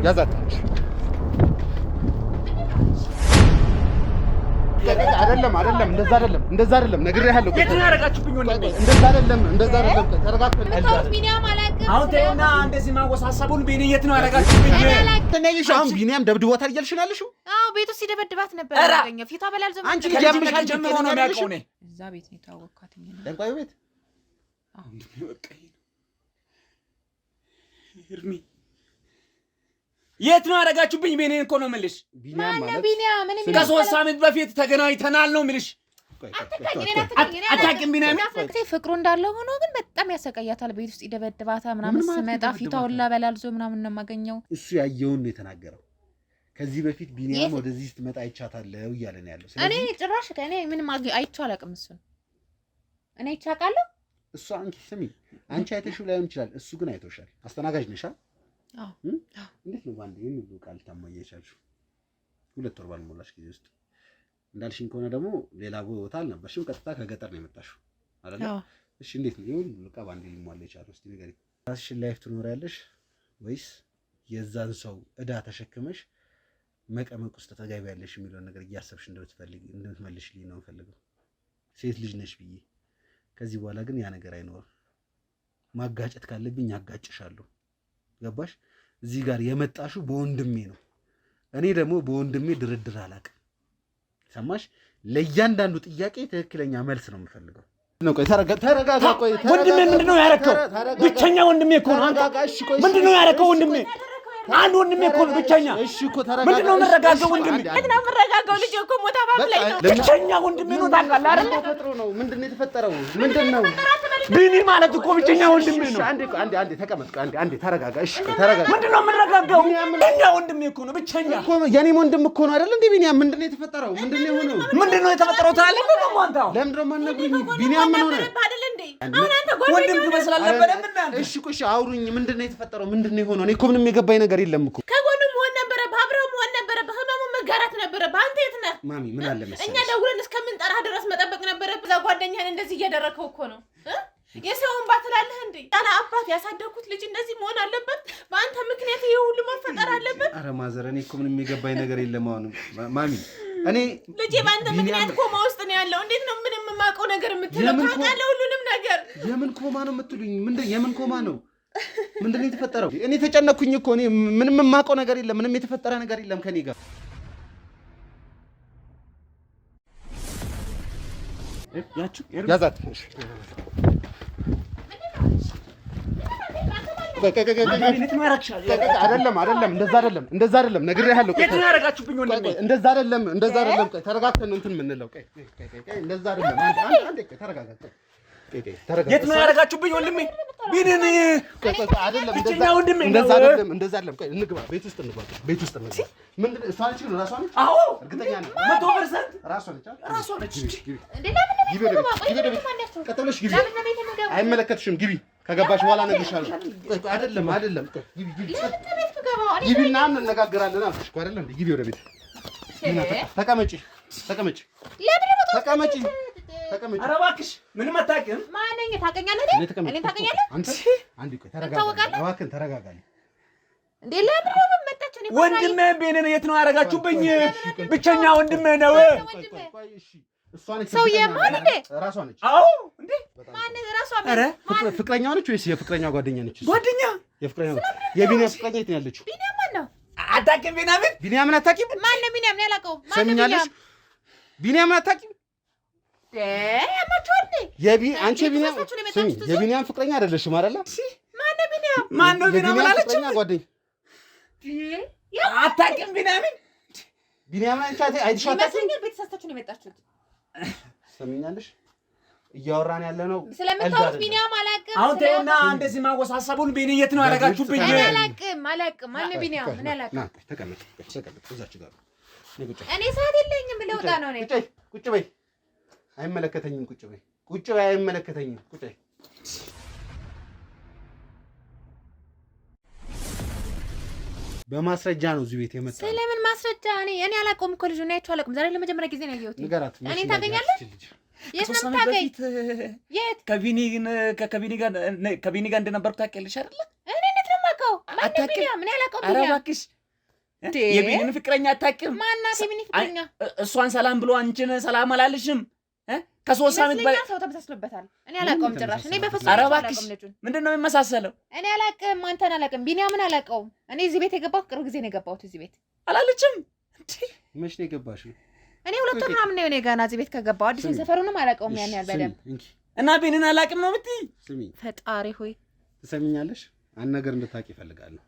ያዛት አይደለም እንደዛ አይደለም ነግሬሃለሁ። የት ነው ያረጋችሁብኝ? ወንድሜ እንደዛ አይደለም ተረጋግተን ቢኒያም አላውቅም። አሁን ተይውና እንደዚህ ማወሳሰቡን ቢኒ የት ነው ያረጋችሁብኝ? አሁን ቢኒያም ደብድቦታል እያልሽ ነው ያለሽው? አዎ ቤቱ ሲደበድባት ነበር ያገኘው። ፊቷ በላል ዘመን አንቺ ጀምሽ ጀምሮ ነው የሚያውቀው። እኔ እዛ ቤት ነው የታወቅኳት እንዴ? ጠንቋዩ ቤት እርሚ የት ነው ያረጋችሁብኝ? ቢኒን እኮ ነው የምልሽ። ቢኒያም ከ3 ሳምንት በፊት ተገናኝተናል ነው የምልሽ። አታውቂም ቢኒያም ፍቅሩ እንዳለ ሆኖ ግን በጣም ያሰቃያታል። ቤት ውስጥ ይደበድባታል ምናምን። ስመጣ ፊቷ ሁላ በላልዞ ምናምን ነው የማገኘው። እሱ ያየውን ነው የተናገረው። ከዚህ በፊት ቢኒያም ወደዚህ ስትመጣ አይቻታለሁ እያለ ነው ያለው። እኔ ጭራሽ ከእኔ ምንም አይቼው አላውቅም። እሱን እኔ አይቻቃለሁ። እሱ አንቺ አይተሽው ላይሆን ይችላል። እሱ ግን አይቶሻል። አስተናጋጅ ነሽ? አዎ። እንዴት ነው ባንዴ ይሄን ሁሉ ቃል ታማየቻችሁ? 2 ወር ባልሞላሽ ጊዜ ውስጥ እንዳልሽኝ ከሆነ ደግሞ ሌላ ቦታ አልነበርሽም። ቀጥታ ከገጠር ነው የመጣሽው አይደል? እሺ እንዴት ነው ይሁን ሁሉ ቃል ባንዴ ሊሟላ የቻለው? እስቲ ንገሪኝ። ራስሽን ላይፍ ትኖሪያለሽ ወይስ የዛን ሰው እዳ ተሸክመሽ መቀመቅ ውስጥ ተጋቢያለሽ የሚለውን ነገር እያሰብሽ እንደምትመልሽልኝ ነው የምፈልገው። ሴት ልጅ ነሽ ብዬ ከዚህ በኋላ ግን ያ ነገር አይኖርም። ማጋጨት ካለብኝ አጋጭሻለሁ። ገባሽ? እዚህ ጋር የመጣሽው በወንድሜ ነው። እኔ ደግሞ በወንድሜ ድርድር አላውቅም። ሰማሽ? ለእያንዳንዱ ጥያቄ ትክክለኛ መልስ ነው የምፈልገው። ቆይ ተረጋጋ። ቆይ ወንድሜ ምንድነው ያረከው? ብቸኛ ወንድሜ እኮ ነው። ምንድነው ያረከው ወንድሜ? አንድ ወንድሜ እኮ ነው ብቸኛ። እሺ እኮ ተረጋጋ። ምንድነው መረጋጋው ወንድሜ? ምንድነው መረጋጋው? ልጅ እኮ ሞታ ባብላይ ነው። ብቸኛ ወንድሜ ነው። ታውቃለህ አይደል? ተፈጥሮ ነው። ምንድነው የተፈጠረው? ምንድነው? ቢኒ ማለት እኮ ብቸኛ ወንድሜ ነው። አንዴ ተቀመጥ። አንዴ ተረጋጋ። እሺ ተረጋጋ። ምንድነው መረጋጋው? ብቸኛ ወንድሜ እኮ ነው። ብቸኛ እኮ የኔም ወንድም እኮ ነው አይደል እንዴ? ቢኒያም ምንድነው የተፈጠረው? ምንድነው የሆነው? ምንድነው የተፈጠረው ትላለህ? ደግሞ አንተ ለምንድነው የማትነግሩኝ? ቢኒያም ምን ሆነ? ወንድም ትመስላለህ ነበር። እሺ ቆይ አውሩኝ። ምንድነው የተፈጠረው? ምንድነው የሆነው? እኔ እኮ ምንም የገባኝ ነገር የለም እኮ። ከጎኑ መሆን ነበረ፣ አብረው መሆን ነበረ፣ ህመሙን መጋራት ነበረ። በአንተ የት ነህ? ማሚ ምን አለ መሰለሽ፣ እኛ ደውለን እስከምንጠራህ ድረስ መጠበቅ ነበረ። በዛ ጓደኛህን እንደዚህ እያደረከው እኮ ነው። የሰውን ባትላለህ እንዴ? ያለ አባት ያሳደኩት ልጅ እንደዚህ መሆን አለበት? በአንተ ምክንያት ይሄ ሁሉ መፈጠር አለበት? አረ ማዘር፣ እኔ እኮ ምንም የገባኝ ነገር የለም። አሁን ማሚ እኔ ልጄ በአንተ ምክንያት ኮማ ውስጥ ነው ያለው። እንዴት ነው ምንም የማውቀው ነገር የምትለው? ታውቃለህ ሁሉንም ነገር። የምን ኮማ ነው የምትሉኝ? የምን ኮማ ነው? ምንድነው የተፈጠረው? እኔ ተጨነኩኝ እኮ። እኔ ምንም የማውቀው ነገር የለም። ምንም የተፈጠረ ነገር የለም ከኔ ጋር። ያዛት። አይደለም እንደዛ አይደለም ነግሬሃለሁ። የት ነው ያረጋችሁብኝ ወንድሜ? እንደዛ አይደለም ተረጋግተን እንትን የምንለው። እንደዛ አይደለም። አንዴ ተረጋጋ። የት ነው ያረጋችሁብኝ ወንድሜ? ቢኒን አይደለም እንደዛ አይደለም። ቆይ እንግባ፣ ቤት ውስጥ እንግባ። ምንድን እሷ ነች ነው? ራሷ ነች? አዎ እርግጠኛ ነኝ 100% ራሷ ነች። ግቢ። አይመለከትሽም። ግቢ። ከገባሽ በኋላ እነግርሻለሁ። አይደለም ግቢና እንነጋገራለን አልኩሽ እኮ አይደለም። ግቢ ወደ ቤት ተቀመጪ። ኧረ እባክሽ ምንም አታውቂም። ማነኝ? ታውቀኛለህ? እኔን ታውቀኛለህ? አንተ አንዴ ቆይ ተረጋጋ። እባክህን ተረጋጋ እንዴ። ለምን ነው መጣች? እኔ ወንድሜ ቢኒን የት ነው ያረጋችሁብኝ? ብቸኛ ወንድሜ ነው። ሰውዬ ማን እንዴ? ራሷ ነች። አዎ እንዴ ማን ራሷ? ኧረ ፍቅረኛዋ ነች ወይስ የፍቅረኛ ጓደኛ ነች? ጓደኛ የቢኒያም ፍቅረኛ የት ነው ያለችው? ቢኒያም ማን ነው? አታውቂም? ቢኒያምን አታውቂም? ማን ነው ቢኒያም? እኔ አላውቀውም። ሰምኛለሽ? ቢኒያምን አታውቂም? አንቺ የቢኒያም ፍቅረኛ አይደለሽም አይደለ? ማን ነው ቢኒያም አላለች? ጓደኛ አታውቂም? ቢኒያምን አይተሻታል? ቤተሰቦቻችሁ ነው የመጣችሁት። ሰምኛለሽ? እያወራን ያለ ነው ስለምታውቁት ቢኒያም አላውቅም። አሁን ተይውና እንደዚህ ማወሳሰቡን ቢኒ የት ነው ያረጋችሁብኝ? አላውቅም። ማን ነው ቢኒያም? እኔ አላውቅም። ተቀመጥ እዛች ጋር። እኔ ሰዓት የለኝም። ልወጣ ነው። ቁጭ በይ። አይመለከተኝም። ቁጭ በይ። አይመለከተኝም። ቁጭ በይ። በማስረጃ ነው እዚህ ቤት የመጣው። ስለምን ማስረጃ? እኔ አላውቀውም እኮ ልጁ። እኔ አይቼው አላውቅም። ዛሬ ለመጀመሪያ ጊዜ ነው ያየሁት። ንገራት። እኔ ታገኛለህ? የት ነው የምታገኝ? የት? ከቢኒ ጋር እንደነበርኩ ታውቂያለሽ አይደለ? እኔ እንዴት ነው የማውቀው? ማንደም ምን ያላቀው ኧረ እባክሽ የቢኒን ፍቅረኛ አታውቂም? ማናት የቢኒ ፍቅረኛ? እሷን ሰላም ብሎ አንቺን ሰላም አላልሽም? ከ3 ሳምንት በላይ ሰው ተመሳስሎበታል። እኔ አላውቀውም ጭራሽ። እኔ በፍጹም አላውቀውም ልጁን። ምንድነው የሚመሳሰለው? እኔ አላውቅም፣ አንተን አላውቅም፣ ቢኒያምን አላውቀውም። እኔ እዚህ ቤት የገባሁት ቅርብ ጊዜ ነው የገባሁት እዚህ ቤት። አላለችም እንዴ? መች ነው የገባሽው? እኔ 2 ወር ምናምን ነው እኔ ገና እዚህ ቤት ከገባሁ። አዲስ ሰፈሩንም አላውቀውም ያን ያህል በደምብ። እና ቢኒን አላውቅም ነው የምትይ? ስሚ ፈጣሪ ሆይ ትሰሚኛለሽ? አንድ ነገር እንድታቂ እፈልጋለሁ።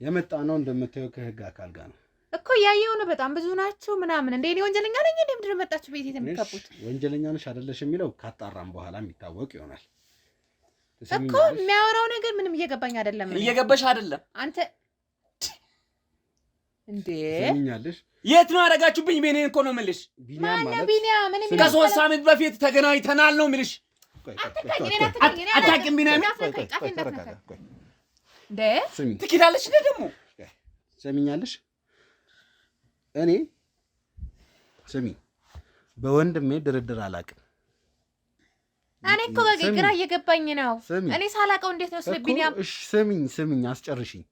የመጣ ነው እንደምታየው ከህግ አካል ጋር ነው እኮ ያየው ነው። በጣም ብዙ ናቸው ምናምን። እንዴ እኔ ወንጀለኛ ነኝ እንዴ? ምንድን ነው መጣችሁ ቤት የምትከቡት? ወንጀለኛ ነሽ አይደለሽ የሚለው ካጣራም በኋላ የሚታወቅ ይሆናል እኮ። የሚያወራው ነገር ምንም እየገባኝ አይደለም። እየገባሽ አይደለም አንተ እንዴ? ትሰሚኛለሽ? የት ነው ያደረጋችሁብኝ? ቢኒን እኮ ነው የምልሽ። ቢኒያም ማለት ቢኒያም ምን የሚለው ከ3 ሳምንት በፊት ተገናኝተናል ነው የምልሽ። አታውቂም ቢኒያም? እንዴ ትኪዳለሽ እንደ ደግሞ ትሰሚኛለሽ? እኔ ስሚ በወንድሜ ድርድር አላውቅም። እኔ እኮ ግራ እየገባኝ ነው። እኔ ሳላውቀው እንዴት ነው ስለ ቢኒያም? እሺ ስሚኝ አስጨርሽኝ።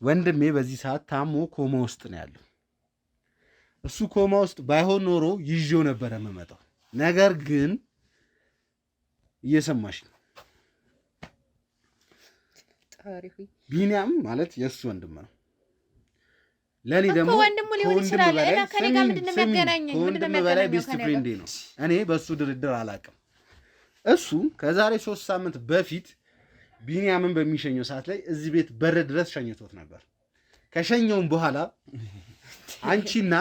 ወንድሜ በዚህ ሰዓት ታሞ ኮማ ውስጥ ነው ያለው። እሱ ኮማ ውስጥ ባይሆን ኖሮ ይዤው ነበረ የምመጣው። ነገር ግን እየሰማሽ ነው። ቢኒያም ማለት የእሱ ወንድም ነው። ለኔ ደግሞ ወንድሙ ሊሆን ይችላል። እና ከኔ ጋር ምንድነው የሚያገናኘኝ? ምንድነው በላይ ቤስት ፍሬንዴ ነው። እኔ በሱ ድርድር አላውቅም። እሱ ከዛሬ 3 ሳምንት በፊት ቢኒያምን በሚሸኘው ሰዓት ላይ እዚህ ቤት በር ድረስ ሸኝቶት ነበር። ከሸኘውም በኋላ አንቺና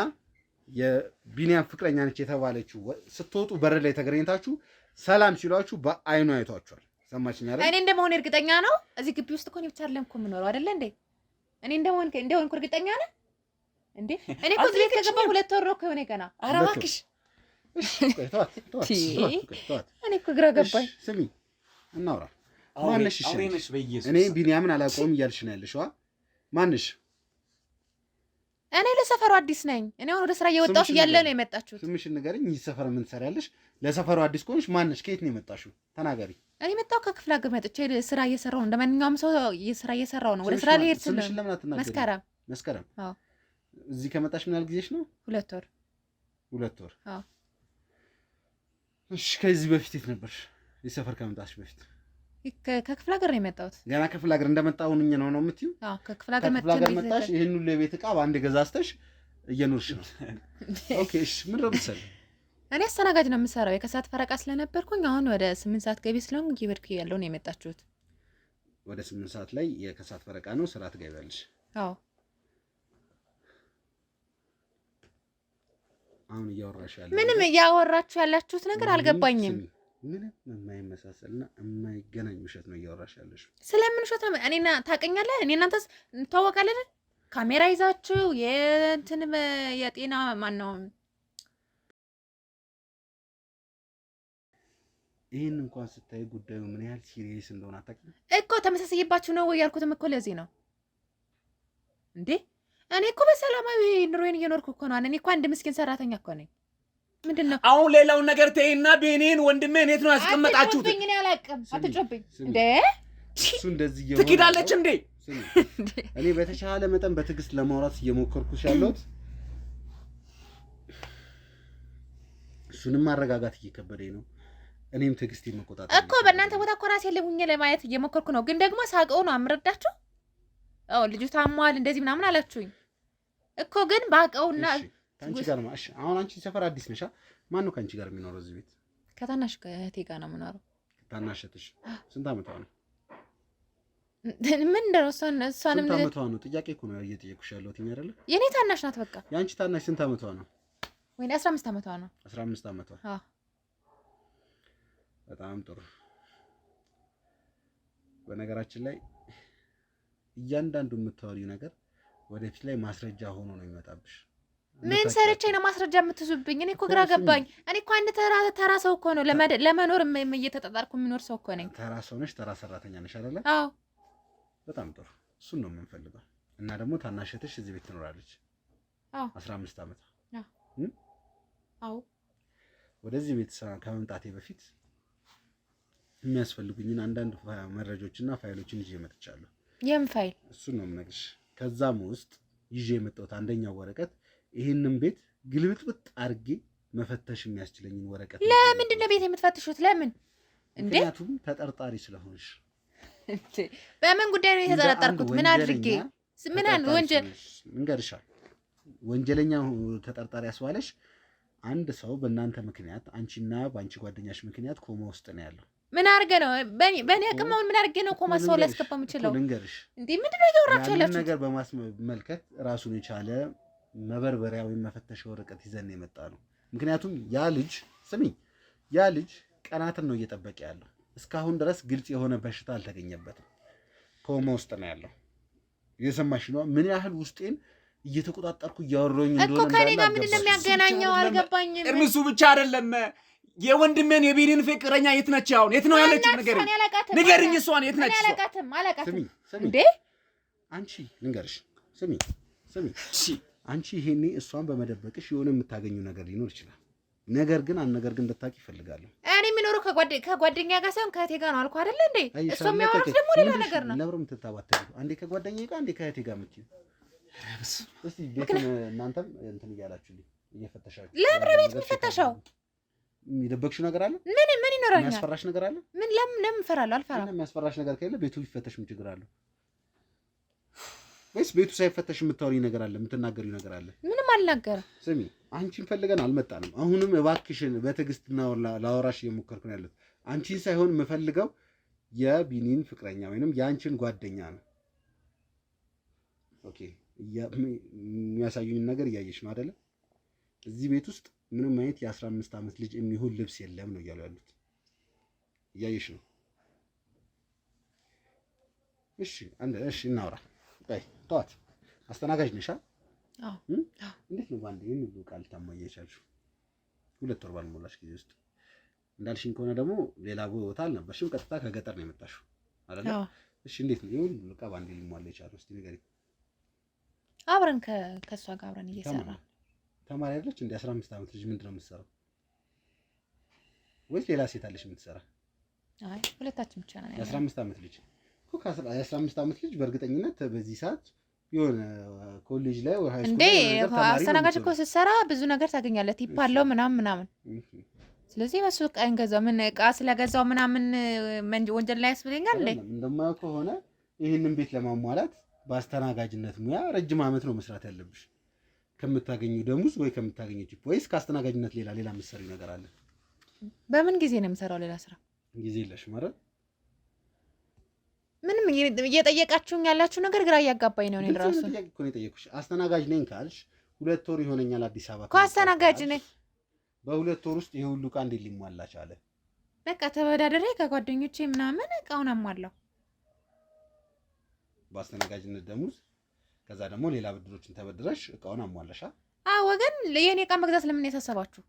የቢኒያም ፍቅረኛ ነች የተባለችው ስትወጡ በር ላይ ተገናኝታችሁ ሰላም ሲሏችሁ በአይኑ አይቷችኋል። ሰማችኝ አይደል? እኔ እንደመሆን እርግጠኛ ነው። እዚህ ግቢ ውስጥ እኮ ነው ብቻ አይደለም እኮ የምኖረው አይደለ እንዴ? እኔ እንደሆንኩ እርግጠኛ ነህ እንዴ? እኔ እኮ እዚህ ቤት ከገባሁ 2 ወር ነው እኮ የሆነ ገና። ኧረ እባክሽ እኔ እኮ ግራ ገባኝ። ስሚ እናውራ። ማነሽ? እኔ ቢኒያምን አላውቀውም እያልሽ ነው ያለሽው? ማነሽ? እኔ ለሰፈሩ አዲስ ነኝ። እኔ አሁን ወደ ስራ እየወጣሁ እያለ ነው የመጣችሁት። ስምሽን ንገሪኝ። ይህ ሰፈር ምን ትሰሪያለሽ? ለሰፈሩ አዲስ ከሆንሽ ማነሽ? ከየት ነው የመጣሽው? ተናገሪ። እኔ መጣሁ ከክፍለ ሀገር መጥቼ ስራ እየሰራሁ ነው። እንደማንኛውም ሰው ስራ እየሰራሁ ነው። ወደ ስራ ልሄድ ስል መስከረም። አዎ እዚህ ከመጣሽ ምን ያህል ጊዜሽ ነው? 2 ወር። 2 ወር? አዎ። እሺ ከዚህ በፊት የት ነበርሽ? እዚህ ሰፈር ከመምጣትሽ በፊት? ከክፍለ ሀገር ነው የመጣሁት። ገና ክፍለ ሀገር እንደመጣሁኝ ነው የምትይው? አዎ ከክፍለ ሀገር መጣሽ። ይሄን ሁሉ የቤት ዕቃ በአንድ ገዛዝተሽ እየኖርሽ ነው። ኦኬ እሺ ምን ነው የምትሰሪው? እኔ አስተናጋጅ ነው የምሰራው። የከሰዓት ፈረቃ ስለነበርኩኝ አሁን ወደ 8 ሰዓት ገቢ ስለሆንኩ እየበድኩ ያለው ነው የመጣችሁት። ወደ 8 ሰዓት ላይ የከሰዓት ፈረቃ ነው ስራ ትገቢያለሽ? አዎ። አሁን እያወራሽ ያለው ምንም እያወራችሁ ያላችሁት ነገር አልገባኝም። ምንም የማይመሳሰልና የማይገናኝ ውሸት ነው እያወራሽ ያለሽ። ስለምን ውሸት ነው? እኔና ታውቀኛለህ? እኔ እናንተስ እንተዋወቃለን? ካሜራ ይዛችሁ የእንትን የጤና ማነው ይሄን እንኳን ስታይ ጉዳዩ ምን ያህል ሲሪየስ እንደሆነ አታውቂም እኮ። ተመሳሳይባችሁ ነው ወይ ያልኩትም እኮ ለዚህ ነው እንዴ። እኔ እኮ በሰላማዊ ኑሮዬን እየኖርኩ እኮ ነው። እኔ እኮ አንድ ምስኪን ሰራተኛ እኮ ነኝ። ምንድነው አሁን ሌላውን ነገር ተይና ቢኒን ወንድሜን የት ነው ያስቀመጣችሁት? አትጮብኝ፣ እኔ አላውቅም። አትጮብኝ እንዴ። እሱ እንደዚህ እየሆነ ትኪዳለች እንዴ? እኔ በተሻለ መጠን በትዕግስት ለማውራት እየሞከርኩሽ ያለሁት እሱንም ማረጋጋት እየከበደኝ ነው። እኔም ትዕግስቴን መቆጣጠር እኮ በእናንተ ቦታ እኮ ራሴን ለሁኜ ለማየት እየሞከርኩ ነው። ግን ደግሞ ሳቀው ነው አምረዳችሁ። አዎ ልጁ ታሟል እንደዚህ ምናምን አላችሁኝ እኮ። ግን ባቀውና ከአንቺ ጋር ነው። እሺ አሁን አንቺ ሰፈር አዲስ ነሽ? ማን ነው ከአንቺ ጋር የሚኖረው እዚህ ቤት? ከታናሽ እህቴ ጋር ነው የምኖረው። ታናሽ እህትሽ ስንት ዓመቷ ነው? ምን እንደው ስንት ዓመቷ ነው? ጥያቄ እኮ ነው እየጠየኩሽ ያለሁት አይደለ? የኔ ታናሽ ናት። በቃ የአንቺ ታናሽ ስንት ዓመቷ ነው? ወይኔ 15 ዓመቷ ነው። 15 ዓመቷ? አዎ በጣም ጥሩ። በነገራችን ላይ እያንዳንዱ የምታወሪው ነገር ወደፊት ላይ ማስረጃ ሆኖ ነው የሚመጣብሽ። ምን ሰርቼ ነው ማስረጃ የምትዙብኝ? እኔ እኮ ግራ ገባኝ። እኔ እኮ አንድ ተራ ሰው እኮ ነው ለመኖር እየተጣጣርኩ የሚኖር ሰው እኮ ነኝ። ተራ ሰው ነሽ፣ ተራ ሰራተኛ ነሽ አይደለ? አዎ በጣም ጥሩ። እሱን ነው የምንፈልገው። እና ደግሞ ታናሽ እህትሽ እዚህ ቤት ትኖራለች። አዎ 15 ዓመት። አዎ ወደዚህ ቤት ከመምጣቴ በፊት የሚያስፈልጉኝን አንዳንድ መረጃዎችና ፋይሎችን ይዤ መጥቻለሁ። የምፋይል እሱ ነው የምነግርሽ። ከዛም ውስጥ ይዤ የመጣሁት አንደኛው ወረቀት ይሄንን ቤት ግልብጥብጥ አድርጌ መፈተሽ የሚያስችለኝን ወረቀት። ለምንድን ነው ቤት የምትፈትሹት? ለምን እንዴ? ምክንያቱም ተጠርጣሪ ስለሆንሽ። በምን ጉዳይ ነው የተጠረጠርኩት? ምን አድርጌ? ምን ወንጀል እንገርሻል? ወንጀለኛ ተጠርጣሪ ያስባለሽ አንድ ሰው በእናንተ ምክንያት አንቺና በአንቺ ጓደኛሽ ምክንያት ኮማ ውስጥ ነው ያለው። ምን አድርገ ነው? በእኔ አቅም ምን አድርጌ ነው ኮማ ሰው ሊያስገባ የምችለው? ልንገርሽ እንዴ ምንድን ነው እያወራችሁ ያላችሁት? ነገር በማስመልከት ራሱን የቻለ መበርበሪያ ወይም መፈተሻ ወረቀት ይዘን የመጣ ነው። ምክንያቱም ያ ልጅ ቀናትን ነው እየጠበቀ ያለው። እስካሁን ድረስ ግልጽ የሆነ በሽታ አልተገኘበትም። ኮማ ውስጥ ነው ያለው። እየሰማሽ ነው? ምን ያህል ውስጤን እየተቆጣጠርኩ እያወራሁኝ እንደሆነ እኮ ከኔ ጋር ምንድን ነው የሚያገናኘው? አልገባኝም። እርምሱ ብቻ አይደለም የወንድሜን የቢኒን ፍቅረኛ የት ነች? አሁን የት ነው ያለችው? ንገሪኝ። እሷን የት ነች? አላውቃትም። እንዴ አንቺ ልንገርሽ፣ ስሚ አንቺ ይሄኔ እሷን በመደበቅሽ የሆነ የምታገኙ ነገር ሊኖር ይችላል። ነገር ግን እንድታቂ ይፈልጋለሁ። እኔ የምኖረው ከጓደኛ ጋር ሳይሆን ከእህቴ ጋር ነው አልኩ አይደለ እንዴ? እሷ የሚያወሩት ደግሞ ሌላ ነገር ነው። ለብረም ትታባተሉ አንዴ ከጓደኛዬ ጋር አንዴ ከእህቴ ጋር የምትይው እስቲ ቤቱን እናንተም እንትን እያላችሁልኝ እየፈተሻችሁ። ለምን ቤት የምፈተሻው? የሚደበቅሽው ነገር አለ? ምን ይኖረኛል? የሚያስፈራሽ ነገር አለ? ለምን እፈራለሁ? አልፈራም። የሚያስፈራሽ ነገር ከሌለ ቤቱ ቢፈተሽ ምን ችግር አለው? ወይስ ቤቱ ሳይፈተሽ የምታወሪኝ ነገር አለ? የምትናገሪው ነገር አለ? ምንም አልናገርም። ስሚ አንቺን ፈልገን አልመጣንም። አሁንም እባክሽን በትዕግስትና ላወራሽ እየሞከርኩ ነው ያለሁት። አንቺን ሳይሆን የምፈልገው የቢኒን ፍቅረኛ ወይንም የአንቺን ጓደኛ ነው። ኦኬ የሚያሳዩኝ ነገር እያየሽ ነው አይደለ? እዚህ ቤት ውስጥ ምንም አይነት የ15 ዓመት ልጅ የሚሆን ልብስ የለም ነው እያሉ ያሉት። እያየሽ ነው። እሺ እናውራ። ተዋት። አስተናጋጅ ነሽ? አዎ። እንዴት ነው ባንዴ ይሄን ሁሉ ቃል ታማየቻችሁ? 2 ወር ባልሞላሽ ጊዜ ውስጥ እንዳልሽኝ ከሆነ ደግሞ ሌላ ቦታ አልነበርሽም። ቀጥታ ከገጠር ነው የመጣሽው አይደለ? እሺ እንዴት ነው ይሁን ሁሉ ቃል ባንዴ ሊሟላ የቻለው? እስቲ ንገሪኝ። አብረን ከእሷ ጋር አብረን እየሰራን። ተማሪ አይደለች እንደ 15 ዓመት ልጅ ምንድን ነው የምትሰራው? ወይስ ሌላ ሴት አለሽ የምትሰራ? አይ ሁለታችን ብቻ ነን። የ15 ዓመት ልጅ እኮ የ15 ዓመት ልጅ በእርግጠኝነት በዚህ ሰዓት የሆነ ኮሌጅ ላይ ወይ ሃይስኩል ላይ አስተናጋጅ እኮ ስትሰራ ብዙ ነገር ታገኛለህ። ቲፕ አለው ምናምን። ስለዚህ በሱ ዕቃ እንገዛው። ምን ዕቃ ስለገዛው ምናምን ወንጀል ላይ ያስብለኛል እንዴ? እንደማያውቅ ከሆነ ይህንን ቤት ለማሟላት በአስተናጋጅነት ሙያ ረጅም ዓመት ነው መስራት ያለብሽ። ከምታገኘው ደሞዝ ወይ ከምታገኘው ቲፕ ወይስ ከአስተናጋጅነት ሌላ የምትሰሪው ነገር አለ? በምን ጊዜ ነው የምሰራው ሌላ ስራ? ጊዜ የለሽም አይደል? ምንም እየጠየቃችሁኝ ያላችሁ ነገር ግራ እያጋባኝ ነው። እኔ ራሱ እኮ ነው የጠየኩሽ። አስተናጋጅ ነኝ ካልሽ 2 ወር ይሆነኛል አዲስ አበባ እኮ አስተናጋጅ ነኝ። በ2 ወር ውስጥ ይሄ ሁሉ ዕቃ እንዴት ሊሟላ ቻለ? በቃ ተበዳደሬ ከጓደኞቼ ምናምን ዕቃውን አሟላው በአስተናጋጅነት ደሞዝ። ከዛ ደግሞ ሌላ ብድሮችን ተበድረሽ ዕቃውን አሟላሻ? አዎ ወገን፣ የኔ ዕቃ መግዛት ለምን ያሳሰባችሁ?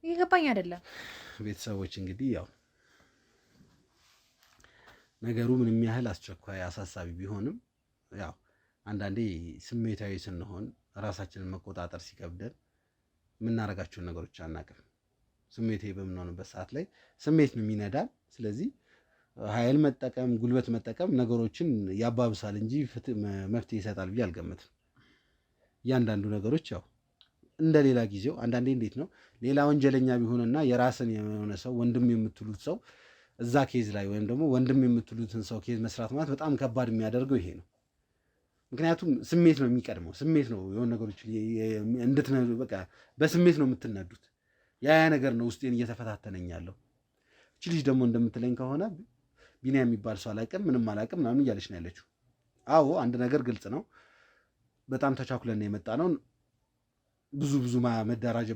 ይገባኝ አይደለም። ቤተሰቦች እንግዲህ ያው ነገሩ ምንም ያህል አስቸኳይ አሳሳቢ ቢሆንም ያው አንዳንዴ ስሜታዊ ስንሆን ራሳችንን መቆጣጠር ሲከብደን የምናደርጋቸውን ነገሮች አናውቅም። ስሜታዊ በምንሆንበት ሰዓት ላይ ስሜት ነው የሚነዳን። ስለዚህ ኃይል መጠቀም፣ ጉልበት መጠቀም ነገሮችን ያባብሳል እንጂ መፍትሄ ይሰጣል ብዬ አልገምትም። እያንዳንዱ ነገሮች ያው እንደ ሌላ ጊዜው አንዳንዴ እንዴት ነው ሌላ ወንጀለኛ ቢሆንና የራስን የሆነ ሰው ወንድም የምትሉት ሰው እዛ ኬዝ ላይ ወይም ደግሞ ወንድም የምትሉትን ሰው ኬዝ መስራት ማለት በጣም ከባድ የሚያደርገው ይሄ ነው። ምክንያቱም ስሜት ነው የሚቀድመው። ስሜት ነው የሆነ ነገሮች እንድትነዱ በቃ በስሜት ነው የምትነዱት። ያ ነገር ነው ውስጤን እየተፈታተነኝ ያለው። እቺ ልጅ ደግሞ እንደምትለኝ ከሆነ ቢኒያ የሚባል ሰው አላውቅም፣ ምንም አላውቅም ምናምን እያለች ነው ያለችው። አዎ አንድ ነገር ግልጽ ነው። በጣም ተቻኩለን የመጣ ነው። ብዙ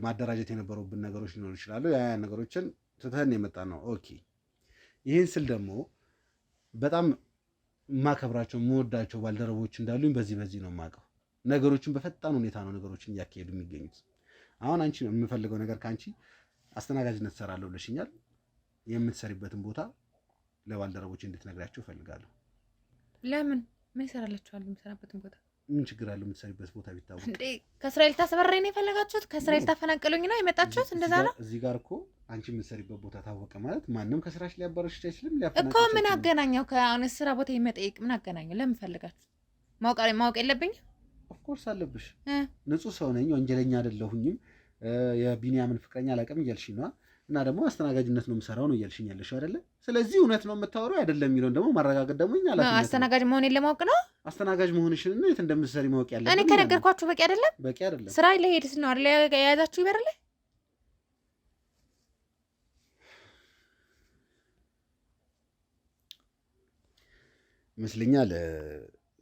ማደራጀት የነበሩብን ነገሮች ሊኖሩ ይችላሉ። ያ ነገሮችን ትተን የመጣ ነው። ኦኬ። ይህን ስል ደግሞ በጣም የማከብራቸው የምወዳቸው ባልደረቦች እንዳሉኝ በዚህ ነው የማውቀው። ነገሮችን በፈጣን ሁኔታ ነው ነገሮችን እያካሄዱ የሚገኙት። አሁን አንቺ የምፈልገው ነገር ከአንቺ አስተናጋጅነት ትሰራለሁ ብለሽኛል። የምትሰሪበትን ቦታ ለባልደረቦች እንድትነግራቸው እፈልጋለሁ። ለምን? ምን ይሰራላችኋል? የምሰራበትን ቦታ ምን ችግር አለው የምትሰሪበት ቦታ ቢታወቅ እንዴ? ከእስራኤል ታስበረኝ ነው የፈለጋችሁት? ከእስራኤል ታፈናቀሉኝ ነው የመጣችሁት? እንደዛ ነው። እዚህ ጋር እኮ አንቺ የምትሰሪበት ቦታ ታወቀ ማለት ማንም ከስራሽ ሊያባረርሽ አይችልም። ሊያፈናቀልሽ እኮ ምን አገናኘው? ከአሁን ስራ ቦታ የመጠየቅ ምን አገናኘው? ለምን ፈልጋችሁ? ማወቅ የለብኝም? ኦፍኮርስ አለብሽ። ንጹህ ሰው ነኝ፣ ወንጀለኛ አይደለሁኝም። የቢኒያምን ፍቅረኛ አላውቅም እያልሽኝ ነው እና ደግሞ አስተናጋጅነት ነው የምሰራው ነው እያልሽኝ ያለሽ አይደለ? ስለዚህ እውነት ነው የምታወራው አይደለም የሚለውን ደግሞ ማረጋገጥ ደግሞ እኛ አላፊነት ነው። አስተናጋጅ መሆኔን ለማወቅ ነው። አስተናጋጅ መሆንሽን እና የት እንደምትሰሪ ማወቅ ያለብን እኔ ከነገርኳችሁ በቂ አይደለም? በቂ አይደለም። ስራ ለሄድስ ነው አይደል የያዛችሁ ይበርለ ይመስለኛል።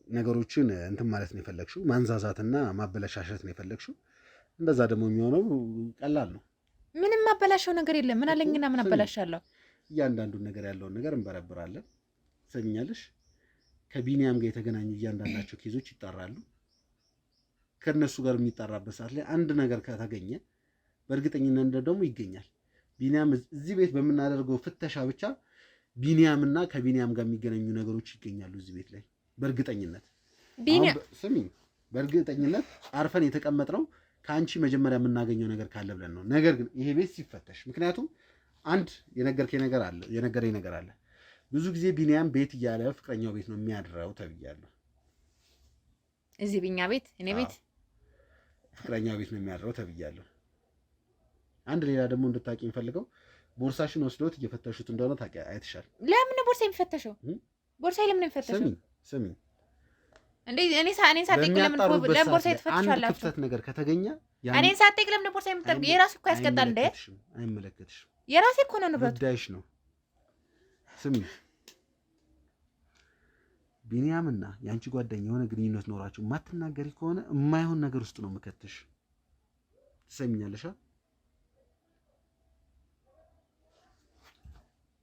ነገሮችን እንትን ማለት ነው የፈለግሽው፣ ማንዛዛትና ማበለሻሸት ነው የፈለግሽው። እንደዛ ደግሞ የሚሆነው ቀላል ነው። ምንም ማበላሸው ነገር የለም። ምን አለኝና ምን አበላሻለሁ? እያንዳንዱን ነገር ያለውን ነገር እንበረብራለን። ሰሚኛለሽ? ከቢኒያም ጋር የተገናኙ እያንዳንዳቸው ኬዞች ይጣራሉ። ከነሱ ጋር የሚጣራበት ሰዓት ላይ አንድ ነገር ከተገኘ በእርግጠኝነት ደግሞ ይገኛል። ቢኒያም እዚህ ቤት በምናደርገው ፍተሻ ብቻ ቢኒያምና ከቢኒያም ጋር የሚገናኙ ነገሮች ይገኛሉ እዚህ ቤት ላይ በእርግጠኝነት። ስሚኝ፣ በእርግጠኝነት አርፈን የተቀመጥነው ከአንቺ መጀመሪያ የምናገኘው ነገር ካለ ብለን ነው። ነገር ግን ይሄ ቤት ሲፈተሽ፣ ምክንያቱም አንድ የነገረኝ ነገር አለ። ብዙ ጊዜ ቢኒያም ቤት እያለ ፍቅረኛው ቤት ነው የሚያድረው ተብያለሁ። እዚህ ቢኛ ቤት እኔ ቤት ፍቅረኛው ቤት ነው የሚያድረው ተብያለሁ። አንድ ሌላ ደግሞ እንድታቂ የምፈልገው ቦርሳሽን ወስዶት እየፈተሹት እንደሆነ አይተሻል። ለምን ቦርሳ የሚፈተሸው? ቦርሳ ለምን የሚፈተሸው? ስሚ እንዴ እኔ ሳጠይቅ ለምን ቦርሳ ይፈተሻላችሁ? ክፍተት ነገር ከተገኘ እኔን ሳጠይቅ ለምን ቦርሳ የምትጠይቅ? የራሱ እኮ ያስቀጣል እንዴ? አይመለከትሽም። የራሴ እኮ ነው ንብረቱ፣ ጉዳይሽ ነው። ስሚ ቢኒያምና የአንቺ ጓደኛ የሆነ ግንኙነት ኖራችሁ ማትናገሪ ከሆነ የማይሆን ነገር ውስጥ ነው የምከትሽ። ትሰሚኛለሽ?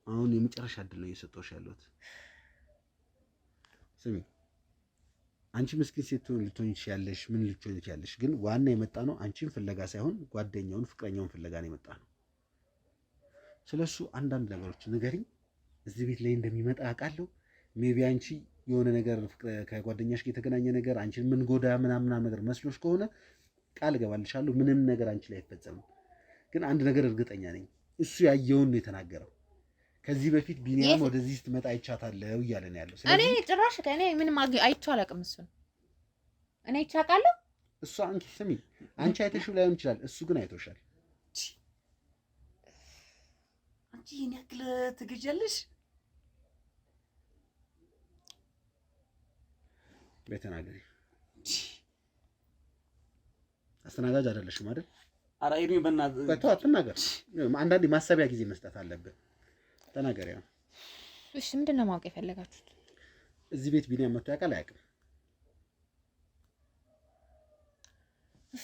አሁን የመጨረሻ እድል ነው እየሰጠሁሽ ያለሁት። ስሚ አንቺ ምስኪን ሴት ልትሆኚ ትችያለሽ፣ ምን ልትሆኚ ትችያለሽ። ግን ዋና የመጣ ነው አንቺን ፍለጋ ሳይሆን ጓደኛውን ፍቅረኛውን ፍለጋ ነው የመጣ ነው። ስለሱ አንዳንድ ነገሮች ንገሪኝ። እዚህ ቤት ላይ እንደሚመጣ አውቃለሁ። ሜቢ አንቺ የሆነ ነገር ከጓደኛሽ ጋር የተገናኘ ነገር አንቺን ምን ጎዳ ምናምን ነገር መስሎሽ ከሆነ ቃል እገባልሻለሁ ምንም ነገር አንቺ ላይ አይፈጸምም። ግን አንድ ነገር እርግጠኛ ነኝ፣ እሱ ያየውን ነው የተናገረው። ከዚህ በፊት ቢኒያም ወደዚህ ስትመጣ አይቻታለሁ እያለ ነው ያለው። እኔ ጭራሽ ከእኔ ምንም አይቼው አላውቅም። እሱን እኔ አይቻቃለሁ። እሱ አንቺ ስሚ፣ አንቺ አይተሽው ላይሆን ይችላል፣ እሱ ግን አይቶሻል። አንቺ ይሄን ያክል ትገጃለሽ? በተናገሪ አስተናጋጅ አይደለሽም አይደል? ኧረ ይሄ በእናትህ አትናገር። አንዳንዴ ማሰቢያ ጊዜ መስጠት አለብን። ተናገሪ ነው። እሺ ምንድን ነው ማወቅ የፈለጋችሁት? እዚህ ቤት ቢኒያም መጥቶ ያውቃል አያውቅም?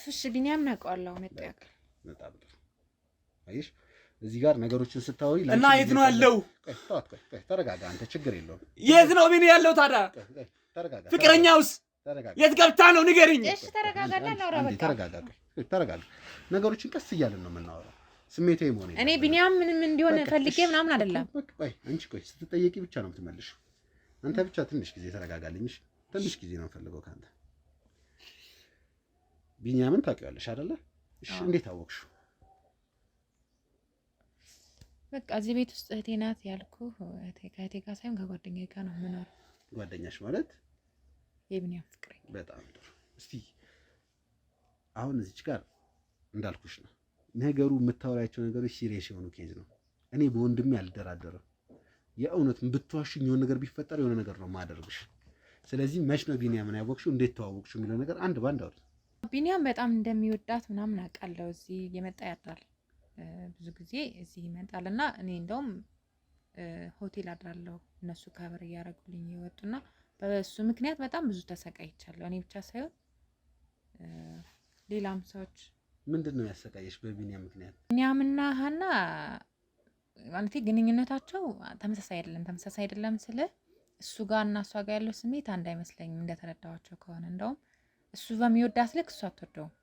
እሺ ቢኒያም እናውቀዋለሁ፣ መጥቶ ያውቃል። በጣም ጥሩ። አየሽ እዚህ ጋር ነገሮችን ስታወሪ እና የት ነው ያለው? ቆይ ተረጋጋ አንተ፣ ችግር የለውም። የት ነው ቢኒ ያለው ታዲያ? ተረጋጋ። ፍቅረኛውስ የት ገብታ ነው ንገሪኝ። እሺ ተረጋጋና እናውራ። በቃ ተረጋጋ። ነገሮችን ቀስ እያልን ነው የምናወራው። ስሜታዊ መሆን እኔ ቢኒያም ምንም እንዲሆን ፈልጌ ምናምን አይደለም። ቆይ አንቺ ስትጠየቂ ብቻ ነው የምትመልሽ። አንተ ብቻ ትንሽ ጊዜ ተረጋጋልኝ። እሺ ትንሽ ጊዜ ነው የምፈልገው ካንተ። ቢኒያምን ታውቂዋለሽ አይደለ? እሺ እንዴት አወቅሽው? በቃ እዚህ ቤት ውስጥ እህቴ ናት ያልኩህ። ከእህቴ ጋር ሳይሆን ከጓደኛዬ ጋር ነው የምኖረው። ጓደኛሽ ማለት የቢኒያም ፍቅረኛ። በጣም ጥሩ። እስቲ አሁን እዚች ጋር እንዳልኩሽ ነው ነገሩ፣ የምታወራቸው ነገሮች ሲሪየስ የሆኑ ኬዝ ነው። እኔ በወንድሜ አልደራደርም። የእውነት ብትዋሽኝ የሆነ ነገር ቢፈጠር የሆነ ነገር ነው ማደርግሽ። ስለዚህ መች ነው ቢኒያምን ያወቅሽው? እንዴት ተዋወቅሽው? የሚለው ነገር አንድ ባንድ አውሪ። ቢኒያም በጣም እንደሚወዳት ምናምን አውቃለሁ። እዚህ የመጣ ያድራል፣ ብዙ ጊዜ እዚህ ይመጣል እና እኔ እንደውም ሆቴል አድራለሁ። እነሱ ከበር እያደረጉልኝ ይወጡና በሱ ምክንያት በጣም ብዙ ተሰቃይቻለሁ። እኔ ብቻ ሳይሆን ሌላም ሰዎች። ምንድን ነው ያሰቃየሽ በቢኒያም ምክንያት? ቢኒያምና ሀና ማለት ግንኙነታቸው ተመሳሳይ አይደለም ስለ እሱ ጋር እና እሷ ጋር ያለው ስሜት አንድ አይመስለኝም እንደተረዳኋቸው ከሆነ። እንደውም እሱ በሚወዳት ልክ እሷ አትወደውም።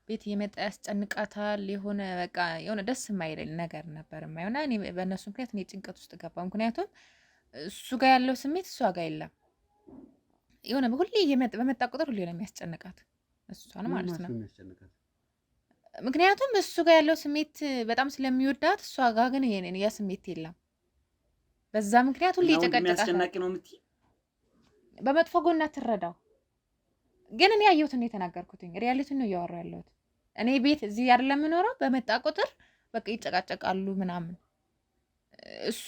ቤት የመጣ ያስጨንቃታል። የሆነ በቃ የሆነ ደስ የማይል ነገር ነበር የማይሆና እኔ በእነሱ ምክንያት እኔ ጭንቀት ውስጥ ገባ። ምክንያቱም እሱ ጋር ያለው ስሜት እሷ ጋር የለም። የሆነ ሁሌ በመጣ ቁጥር ሁሌ ነው የሚያስጨንቃት እሷን ማለት ነው። ምክንያቱም እሱ ጋር ያለው ስሜት በጣም ስለሚወዳት እሷ ጋር ግን ያ ስሜት የለም። በዛ ምክንያት ሁሌ የሚያስጨናቂ ነው የምትይ። በመጥፎ ጎና ትረዳው። ግን እኔ ያየሁትን ነው የተናገርኩትኝ። ሪያሊቲን ነው እያወራሁ ያለሁት። እኔ ቤት እዚህ አይደለም የምኖረው። በመጣ ቁጥር በቃ ይጨቃጨቃሉ ምናምን። እሱ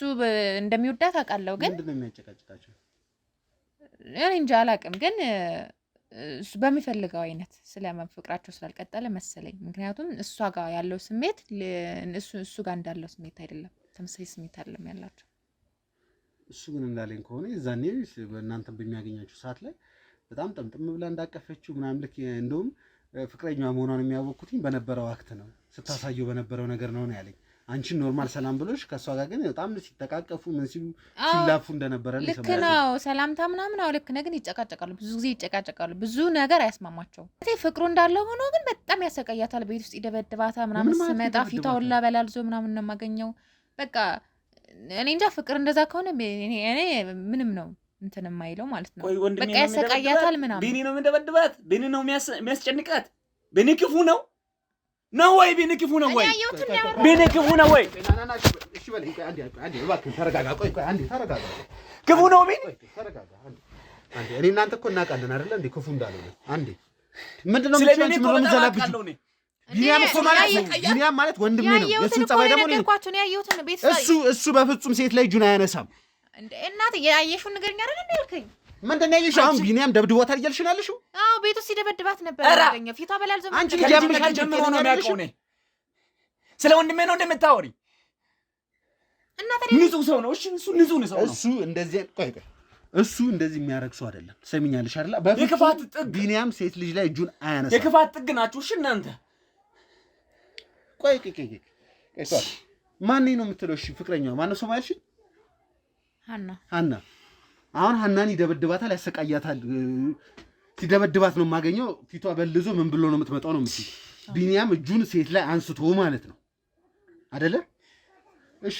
እንደሚወዳት አውቃለሁ። ግን ምንድን ነው የሚያጨቃጭቃቸው? እኔ እንጃ አላውቅም። ግን እሱ በሚፈልገው አይነት ፍቅራቸው ስላልቀጠለ መሰለኝ። ምክንያቱም እሷ ጋር ያለው ስሜት እሱ ጋር እንዳለው ስሜት አይደለም። ተመሳሳይ ስሜት አይደለም ያላቸው። እሱ ግን እንዳለኝ ከሆነ የዛኔ በእናንተ በሚያገኛችሁ ሰዓት ላይ በጣም ጠምጥም ብላ እንዳቀፈችው ምናምን ልክ እንደውም ፍቅረኛዋ መሆኗን የሚያወቅኩትኝ በነበረው አክት ነው፣ ስታሳየው በነበረው ነገር ነው ያለኝ። አንቺን ኖርማል ሰላም ብሎሽ ከእሷ ጋር ግን በጣም ሲተቃቀፉ ምን ሲሉ ሲላፉ እንደነበረ ነው። ልክ ነው ሰላምታ ምናምን። አዎ ልክ ነው። ግን ይጨቃጨቃሉ፣ ብዙ ጊዜ ይጨቃጨቃሉ። ብዙ ነገር አያስማማቸውም። ፍቅሩ እንዳለው ሆኖ ግን በጣም ያሰቃያታል። ቤት ውስጥ ይደበድባታል ምናምን። ስመጣ ፊቷ ሁላ በላልዞ ምናምን ነው የማገኘው። በቃ እኔ እንጃ ፍቅር እንደዛ ከሆነ እኔ ምንም ነው እንትን የማይለው ማለት ነው። በቃ ያሰቃያታል ምናምን። ቢኒ ነው የሚደበድባት፣ ቢኒ ነው የሚያስጨንቃት። ቢኒ ክፉ ነው ወይ? ቢኒ ክፉ ነው ወይ? ቢኒ ክፉ ነው ወይ? እሺ በለኝ። አንዴ እባክህ ተረጋጋ። ቆይ አንዴ ተረጋጋ። ክፉ ነው ቢኒ? ተረጋጋ አንዴ። እኔ እናንተ እኮ እናውቃለን አይደለ እንዴ ክፉ እንዳልሆነ። አንዴ ምንድነው ምንጭ ምን ዘላብኝ? ቢኒያም ማለት ወንድሜ ነው። የሱን ጸባይ ደግሞ እሱ በፍጹም ሴት ላይ እጁን አያነሳም። እንዴ እናት ያየሽው ንገርኛ አይደል እንዴ ያልከኝ? ምንድን ነው ያየሽው? አሁን ቢኒያም ደብድቦታል እያልሽ ነው ያለሽው? አዎ ቤቱ ሲደበድባት ነበር ያገኘው። ፊቷ በላልዞ አንቺ ልጅ ጀምሮ ነው የሚያውቀው። እኔ ስለ ወንድሜ ነው እንደምታወሪ? እናት ንጹህ ሰው ነው። እሺ እሱ ንጹህ ሰው ነው። እሱ እንደዚህ እሱ እንደዚህ የሚያረግ ሰው አይደለም። ሰሚኛለሽ አይደል? የክፋት ጥግ ቢኒያም ሴት ልጅ ላይ እጁን አያነሳም። የክፋት ጥግ ናችሁ። እሺ እናንተ ቆይ ማን ነው የምትለው? እሺ ፍቅረኛዋ ማን ነው? ሰው ማለሽ ሀና። አሁን ሀናን ይደበድባታል፣ ያሰቃያታል። ሲደበድባት ነው የማገኘው። ፊቷ በልዞ ምን ብሎ ነው የምትመጣው ነው የምትይ። ቢኒያም እጁን ሴት ላይ አንስቶ ማለት ነው አይደለ? እሺ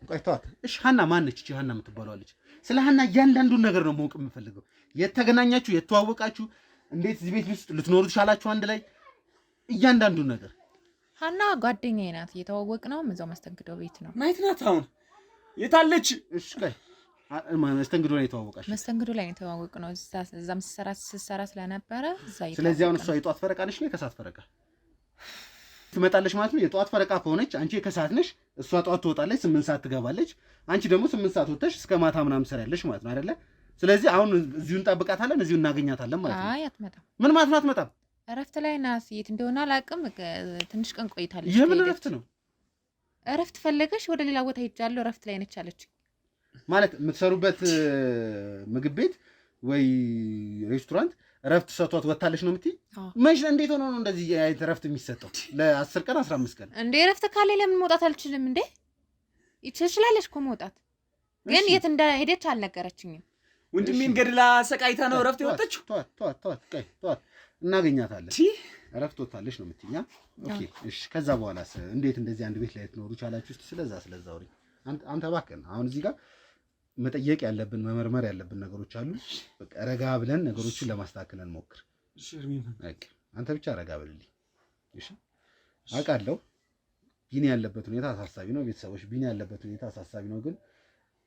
ቆይ ተዋት። እሺ ሀና ማነች? እቺ ሀና የምትባለዋለች። ስለ ሀና እያንዳንዱን ነገር ነው ማወቅ የምፈልገው። የተገናኛችሁ፣ የተዋወቃችሁ፣ እንዴት እዚህ ቤት ውስጥ ልትኖሩ ቻላችሁ አንድ ላይ፣ እያንዳንዱን ነገር። ሀና ጓደኛዬ ናት። የተዋወቅነው እዛው መስተንግዶ ቤት ነው። ማየት ናት። አሁን የታለች? እሺ ቆይ መስተንግዶ ላይ የተዋወቃችሁ? መስተንግዶ ላይ የተዋወቅነው እዛም ስትሰራ ስለነበረ እዛ። ስለዚህ አሁን እሷ የጧት ፈረቃ ነሽ ነው የከሰዓት ፈረቃ ትመጣለች ማለት ነው? የጧት ፈረቃ ከሆነች አንቺ የከሰዓት ነሽ፣ እሷ ጧት ትወጣለች፣ 8 ሰዓት ትገባለች። አንቺ ደግሞ 8 ሰዓት ወጥተሽ እስከ ማታ ምናምን ትሰሪያለሽ ማለት ነው አይደለ? ስለዚህ አሁን እዚሁ እንጠብቃታለን፣ እዚሁ እናገኛታለን ማለት ነው። አይ አትመጣም። ምን ማለት ነው አትመጣም? እረፍት ላይ ናት። የት እንደሆነ አላውቅም። ትንሽ ቀን ቆይታለች። የምን እረፍት ነው? እረፍት ፈለገሽ? ወደ ሌላ ቦታ ሄጃለሁ፣ እረፍት ላይ ነች አለች። ማለት የምትሰሩበት ምግብ ቤት ወይ ሬስቶራንት እረፍት ሰጥቷት ወጣለች ነው የምትይ? መች እንዴት ሆኖ ነው እንደዚህ እረፍት የሚሰጠው? ለ10 ቀን 15 ቀን እንዴ? እረፍት ካለ ለምን መውጣት አልችልም እንዴ? ትችላለች እኮ መውጣት። ግን የት እንደሄደች አልነገረችኝም። ወንድሜን ገድላ ሰቃይታ ነው እረፍት የወጣችው። ተዋት እናገኛታለን። እረፍት ወጣለች ነው የምትይኝ? ኦኬ እሺ። ከዛ በኋላስ እንዴት እንደዚህ አንድ ቤት ላይ ትኖሩ ቻላችሁ? እስቲ ስለዛ አውሪ አንተ እባክህን። አሁን እዚህ ጋር መጠየቅ ያለብን መመርመር ያለብን ነገሮች አሉ። በቃ ረጋ ብለን ነገሮችን ለማስተካከል እንሞክር። እሺ እርሚና፣ አንተ ብቻ ረጋ ብልልኝ። እሺ አውቃለሁ ቢኒ ያለበት ሁኔታ አሳሳቢ ነው። ቤተሰቦች ቢኒ ያለበት ሁኔታ አሳሳቢ ነው። ግን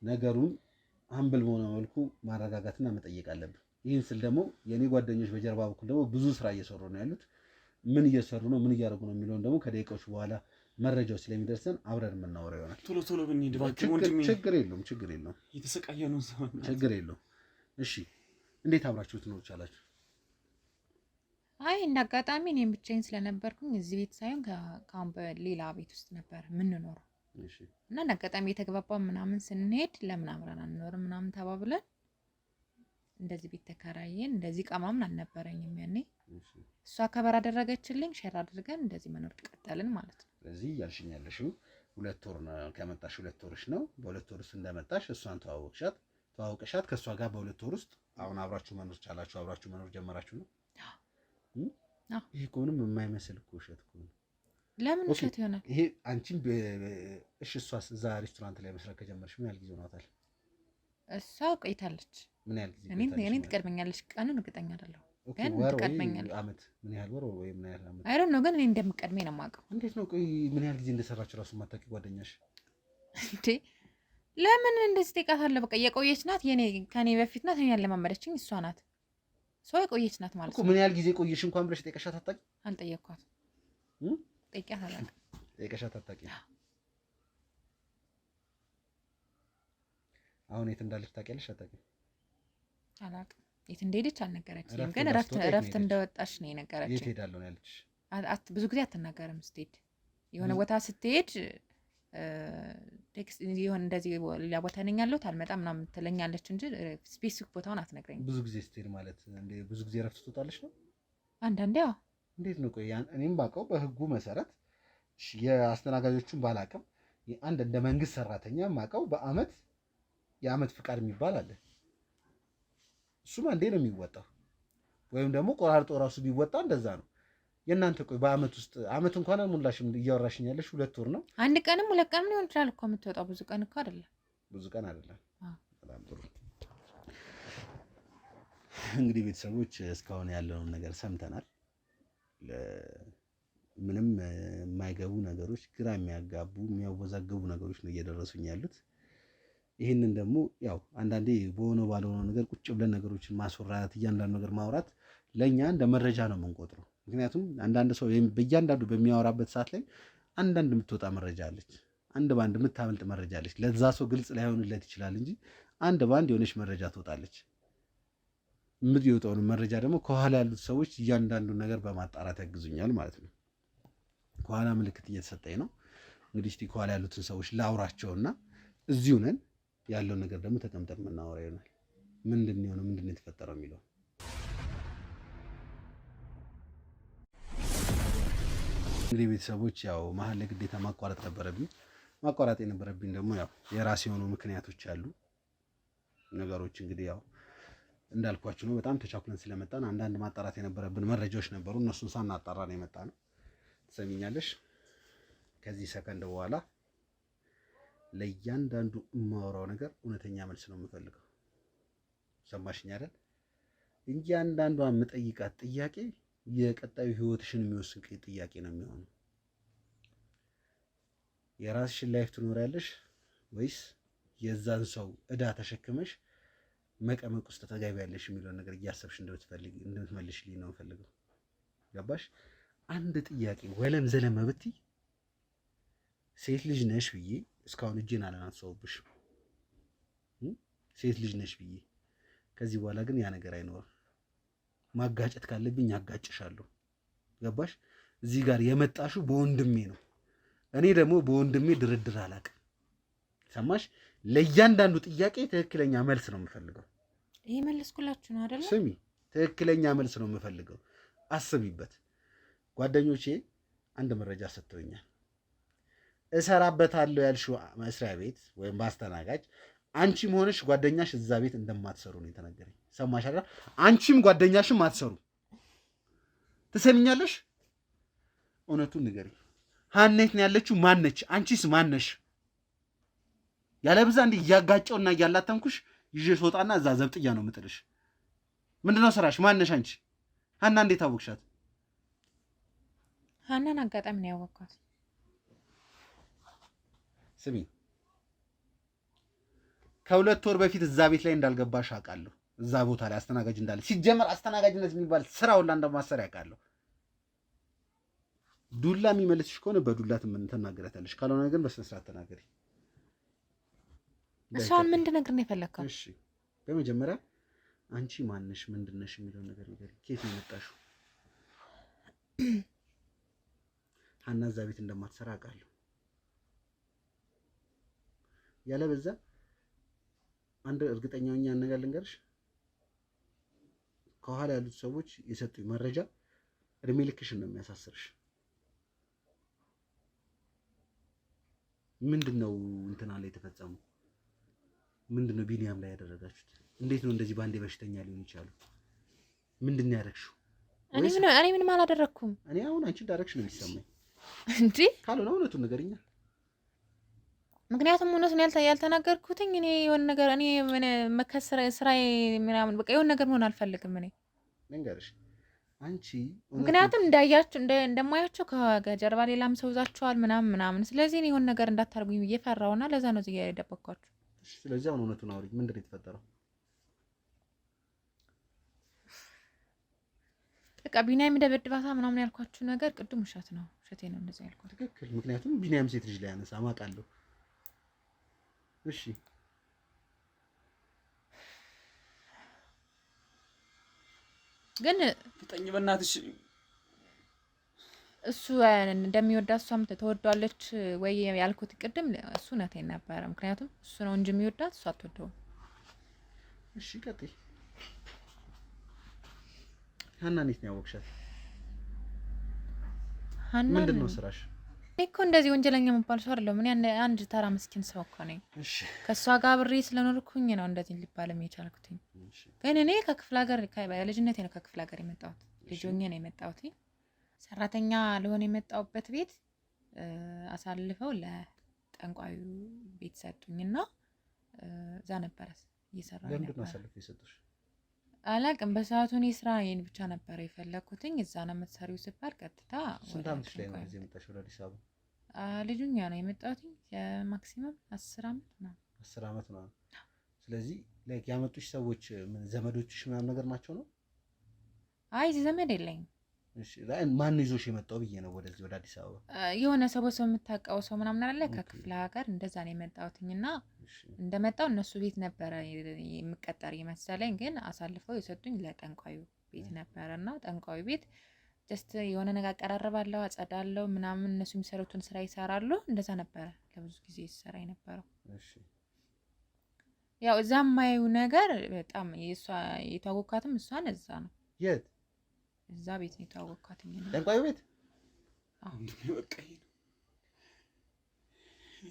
ነገሩን አምብል በሆነ መልኩ ማረጋጋትና መጠየቅ አለብን። ይህን ስል ደግሞ የኔ ጓደኞች በጀርባ በኩል ደግሞ ብዙ ስራ እየሰሩ ነው ያሉት። ምን እየሰሩ ነው ምን እያደረጉ ነው የሚለውን ደግሞ ከደቂቃዎች በኋላ መረጃው ስለሚደርሰን አብረን የምናወራው ይሆናል። ቶሎ ብንሄድ እባክህ ወንድሜ። ችግር የለውም እየተሰቃየ ነው ሰው። ችግር የለውም። እሺ እንዴት አብራችሁ ትኖሩ ቻላችሁ? አይ እንደ አጋጣሚ እኔም ብቻዬን ስለነበርኩኝ እዚህ ቤት ሳይሆን ከአሁን በሌላ ቤት ውስጥ ነበር የምንኖረው። እሺ እና እንደ አጋጣሚ የተግባባን ምናምን ስንሄድ ለምን አብረን አንኖርም ምናምን ተባብለን እንደዚህ ቤት ተከራየን። እንደዚህ ቃማምን አልነበረኝም ያኔ። እሷ ከበር አደረገችልኝ፣ ሼር አድርገን እንደዚህ መኖር ቀጠልን ማለት ነው። ስለዚህ ያልሽኝ ያለሽው 2 ወር ነው ከመጣሽ 2 ወርሽ ነው። በ2 ወር ውስጥ እንደመጣሽ እሷን ተዋወቅሻት። ከእሷ ጋር በ2 ወር ውስጥ አሁን አብራችሁ መኖር ቻላችሁ፣ አብራችሁ መኖር ጀመራችሁ ነው። ይሄ እኮ ምንም የማይመስል እኮ ውሸት እኮ ነው። ለምን ውሸት ይሆናል? ይሄ አንቺም እሺ እሷስ እዛ ሬስቶራንት ላይ መስራት ከጀመርሽ ምን ያህል ጊዜ ሆኗታል? እሷ ቆይታለች። ምን ያህል ጊዜ? እኔ ትቀድመኛለሽ። ቀኑን እርግጠኛ አይደለሁ ግን ትቀድመኛለሽ። አመት ምን ያህል ወር ወይ ምን ያህል አመት? አይ ዶንት ኖ ግን እኔ እንደምቀድመኝ ነው የማውቀው። እንዴት ነው ቆይ ምን ያህል ጊዜ እንደሰራች ራሱ የማታውቂ ጓደኛሽ? እንዴ ለምን እንደዚህ ትጠይቃታለህ? በቃ የቆየች ናት። ከኔ በፊት ናት። እኔ ያለማመደችኝ እሷ ናት። ሰው የቆየች ናት ማለት ነው። ምን ያህል ጊዜ ቆየሽ እንኳን ብለሽ ጠይቀሻት አታውቂም? አልጠየኳት። ጠይቂያት አላውቅም። ጠይቀሻት አታውቂም? አሁን የት እንዳለች ታውቂያለሽ? አታውቂም? አላውቅም። የት እንደሄደች አልነገረችኝም፣ ግን እረፍት እንደወጣች ነው የነገረችኝ። የት ሄዳለሁ ነው ያለችሽ? ብዙ ጊዜ አትናገርም። ስትሄድ የሆነ ቦታ ስትሄድ ቴክስት ይሁን እንደዚህ ሌላ ቦታ ነኝ ያለሁት አልመጣም ምናምን ትለኛለች እንጂ ስፔሲፊክ ቦታውን አትነግረኝም። ብዙ ጊዜ ስትሄድ ማለት እንደ ብዙ ጊዜ እረፍት ትወጣለች ነው? አንዳንዴ አዎ። እንዴት ነው ቆይ እኔም ባውቀው በህጉ መሰረት የአስተናጋጆቹን ባላውቅም አንድ እንደ መንግስት ሰራተኛ ማውቀው በአመት የአመት ፍቃድ የሚባል አለ። እሱም አንዴ ነው የሚወጣው፣ ወይም ደግሞ ቆራርጦ ራሱ ቢወጣ እንደዛ ነው። የእናንተ ቆይ በአመት ውስጥ አመት እንኳን አልሞላሽም እያወራሽኝ ያለሽ 2 ወር ነው። አንድ ቀንም 2 ቀንም ሊሆን ይችላል እኮ የምትወጣው። ብዙ ቀን እኮ አይደለም። ብዙ ቀን አይደለም። በጣም ጥሩ። እንግዲህ ቤተሰቦች እስካሁን ያለውን ነገር ሰምተናል። ምንም የማይገቡ ነገሮች፣ ግራ የሚያጋቡ የሚያወዛገቡ ነገሮች ነው እየደረሱኝ ያሉት። ይህንን ደግሞ ያው አንዳንዴ በሆነ ባልሆነ ነገር ቁጭ ብለን ነገሮችን ማስወራት፣ እያንዳንዱ ነገር ማውራት ለእኛ እንደ መረጃ ነው የምንቆጥረው። ምክንያቱም አንዳንድ ሰው በእያንዳንዱ በሚያወራበት ሰዓት ላይ አንዳንድ የምትወጣ መረጃ አለች፣ አንድ ባንድ የምታመልጥ መረጃ አለች። ለዛ ሰው ግልጽ ላይሆንለት ይችላል እንጂ አንድ ባንድ የሆነች መረጃ ትወጣለች። የምትወጣውን መረጃ ደግሞ ከኋላ ያሉት ሰዎች እያንዳንዱን ነገር በማጣራት ያግዙኛል ማለት ነው። ከኋላ ምልክት እየተሰጠኝ ነው። እንግዲህ እስቲ ከኋላ ያሉትን ሰዎች ላውራቸውና እዚሁ ነን ያለውን ነገር ደግሞ ተቀምጠን የምናወራ ይሆናል። ምንድን ነው የተፈጠረው የሚለው እንግዲህ ቤተሰቦች ያው መሀል ላይ ግዴታ ማቋረጥ ነበረብኝ። ማቋረጥ የነበረብኝ ደግሞ ያው የራሴ የሆኑ ምክንያቶች አሉ። ነገሮች እንግዲህ ያው እንዳልኳችሁ ነው። በጣም ተቻኩለን ስለመጣን አንዳንድ ማጣራት የነበረብን መረጃዎች ነበሩ። እነሱን ሳናጣራ ነው የመጣ ነው። ትሰሚኛለሽ? ከዚህ ሰከንድ በኋላ ለእያንዳንዱ የማወራው ነገር እውነተኛ መልስ ነው የምፈልገው። ሰማሽኝ አይደል? እያንዳንዷ የምጠይቃት ጥያቄ የቀጣዩ ህይወትሽን የሚወስን ጥያቄ ነው የሚሆነው። የራስሽን ላይፍ ትኖሪያለሽ ወይስ የዛን ሰው እዳ ተሸክመሽ መቀመቅ ውስጥ ተጋቢያለሽ የሚለውን ነገር እያሰብሽ እንድትመልሽልኝ ነው የምፈልገው። ገባሽ? አንድ ጥያቄ ወለም ዘለም ብትይ ሴት ልጅ ነሽ ብዬ እስካሁን እጄን አላነሳሁብሽ። ሴት ልጅ ነሽ ብዬ ከዚህ በኋላ ግን ያ ነገር አይኖርም። ማጋጨት ካለብኝ አጋጭሻለሁ። ገባሽ? እዚህ ጋር የመጣሽው በወንድሜ ነው። እኔ ደግሞ በወንድሜ ድርድር አላውቅም። ሰማሽ? ለእያንዳንዱ ጥያቄ ትክክለኛ መልስ ነው የምፈልገው። ይሄ መለስኩላችሁ ነው አይደል? ስሚ፣ ትክክለኛ መልስ ነው የምፈልገው። አስቢበት። ጓደኞቼ አንድ መረጃ ሰጥተውኛል። እሰራበታለሁ ያልሽው መስሪያ ቤት ወይም በአስተናጋጅ አንቺም ሆነሽ ጓደኛሽ እዛ ቤት እንደማትሰሩ ነው የተነገረኝ። ሰማሽ አይደል? አንቺም ጓደኛሽም አትሰሩ። ትሰሚኛለሽ? እውነቱን ንገሪ። ሀኔት ነው ያለችው። ማነች? አንቺስ ማነሽ? ያለብዛ እንዲህ እያጋጨውና እያላተምኩሽ ይዤሽ ወጣና እዛ ዘብጥያ ነው የምጥልሽ። ምንድነው ስራሽ? ማነሽ አንቺ? ሀና እንዴት አወቅሻት? ሀናን አጋጣሚ ነው ያወቅኳት። ስሚ፣ ከ2 ወር በፊት እዛ ቤት ላይ እንዳልገባሽ አውቃለሁ። እዛ ቦታ ላይ አስተናጋጅ እንዳለ ሲጀመር አስተናጋጅነት የሚባል ስራው እንደማሰር ያውቃለሁ። ዱላ የሚመልስሽ ከሆነ በዱላት ምን ትናገራታለሽ? ካልሆነ ግን በስነ ስርዓት ተናገሪ። እሷን ምን እንድነግር ነው የፈለግከው? እሺ፣ በመጀመሪያ አንቺ ማንሽ ምንድነሽ የሚለው ነገር ንገሪ። ከየት ነው የመጣሽው? ሀና እዛ ቤት እንደማትሰራ አውቃለሁ። ያለበዛ አንድ እርግጠኛ ሆኜ ነገር ልንገርሽ፣ ከኋላ ያሉት ሰዎች የሰጡኝ መረጃ እድሜ ልክሽን ነው የሚያሳስርሽ። ምንድነው እንትና ላይ የተፈጸመው? ምንድነው ቢኒያም ላይ ያደረጋችሁት? እንዴት ነው እንደዚህ ባንዴ በሽተኛ ሊሆን ይችላል? ምንድነው ያደረግሽው? እኔ ምንም አላደረኩም። እኔ አሁን አንቺ ዳይሬክሽን ነው የሚሰማኝ እንዴ። ካልሆነ እውነቱን ንገሪኛ። ምክንያቱም እውነቱን ያልተናገርኩትኝ እኔ የሆነ ነገር እኔ ምን መከሰረ ስራዬ ምናምን በቃ የሆነ ነገር መሆን አልፈልግም እኔ ልንገርሽ አንቺ ምክንያቱም እንዳያችሁ እንደማያችሁ ከጀርባ ሌላም ሰው ይዛችኋል ምናምን ስለዚህ እኔ የሆነ ነገር እንዳታርጉኝ ብዬ ፈራውና ለዛ ነው እዚህ የደበቅኳችሁ። ስለዚህ አሁን እውነቱን አውሪኝ። ምንድን ነው የተፈጠረው? በቃ ቢኒያም ደበድባታ ምናምን ያልኳችሁ ነገር ቅድም ውሸት ነው። ውሸቴ ነው እንደዛ ያልኳት። ትክክል። ምክንያቱም ቢኒያም ሴት ልጅ ላይ ያነሳ አማቃለሁ። እሺ ግን ፍጠኝ በእናትሽ። እሱ እንደሚወዳት እሷም ተወዷለች ወይ ያልኩት ቅድም እሱ እውነቴን ነበረ። ምክንያቱም እሱ ነው እንጂ የሚወዳት እሷ አትወደውም። እሺ ቀጥይ። ሀና እንዴት ነው ያወቅሻት? ሀና ምንድን ነው ስራሽ? እኔ እኮ እንደዚህ ወንጀለኛ የምባል ሰው አይደለሁም። እኔ አንድ ተራ ምስኪን ሰው እኮ ነኝ። እሺ ከእሷ ጋር አብሬ ስለኖርኩኝ ነው እንደዚህ ሊባልም የቻልኩትኝ። ግን እኔ ከክፍለ ሀገር በልጅነቴ ነው ከክፍለ ሀገር የመጣሁት። ልጅ ሆኜ ነው የመጣሁት። ሰራተኛ ለሆነ የመጣሁበት ቤት አሳልፈው ለጠንቋዩ ቤት ሰጡኝና እዛ ነበረ እየሰራ ነበር። ለምንድን ነው አሳልፈው የሰጡሽ? አላቅም። በሰዓቱ እኔ ስራ ይሄን ብቻ ነበር የፈለኩትኝ። እዛ ነው የምትሰሪው ሲባል ቀጥታ ስንት ዓመትሽ ላይ ነው እዚህ የመጣሽው ወደ አዲስ አበባ? ልጁኛ ነው የመጣሁት ማክሲመም 10 ዓመት ነው። 10 ዓመት ነው። ስለዚህ ላይክ ያመጡሽ ሰዎች ምን ዘመዶችሽ ምናምን ነገር ናቸው ነው? አይ ዘመድ የለኝም። እሺ ማን ይዞሽ የመጣው ብዬ ነው ወደዚህ ወደ አዲስ አበባ? የሆነ ሰው የምታውቀው ሰው ምናምን አለ ከክፍለ ሀገር እንደዛ ነው የመጣሁትኝና እንደመጣው እነሱ ቤት ነበረ የምቀጠር ይመስለኝ። ግን አሳልፈው የሰጡኝ ለጠንቋዩ ቤት ነበረና ጠንቋዩ ቤት ጀስት የሆነ ነገር አቀራረባለሁ፣ አጸዳለሁ ምናምን እነሱ የሚሰሩትን ስራ ይሰራሉ። እንደዛ ነበረ ለብዙ ጊዜ ሲሰራ የነበረው። እሺ ያው እዛ የማየው ነገር በጣም የተዋወቅኳትም እሷን እዛ ነው። የት? እዛ ቤት ነው የተዋወቅኳትኝ። ጠንቋዩ ቤት? አዎ በቃ ይሄ ነው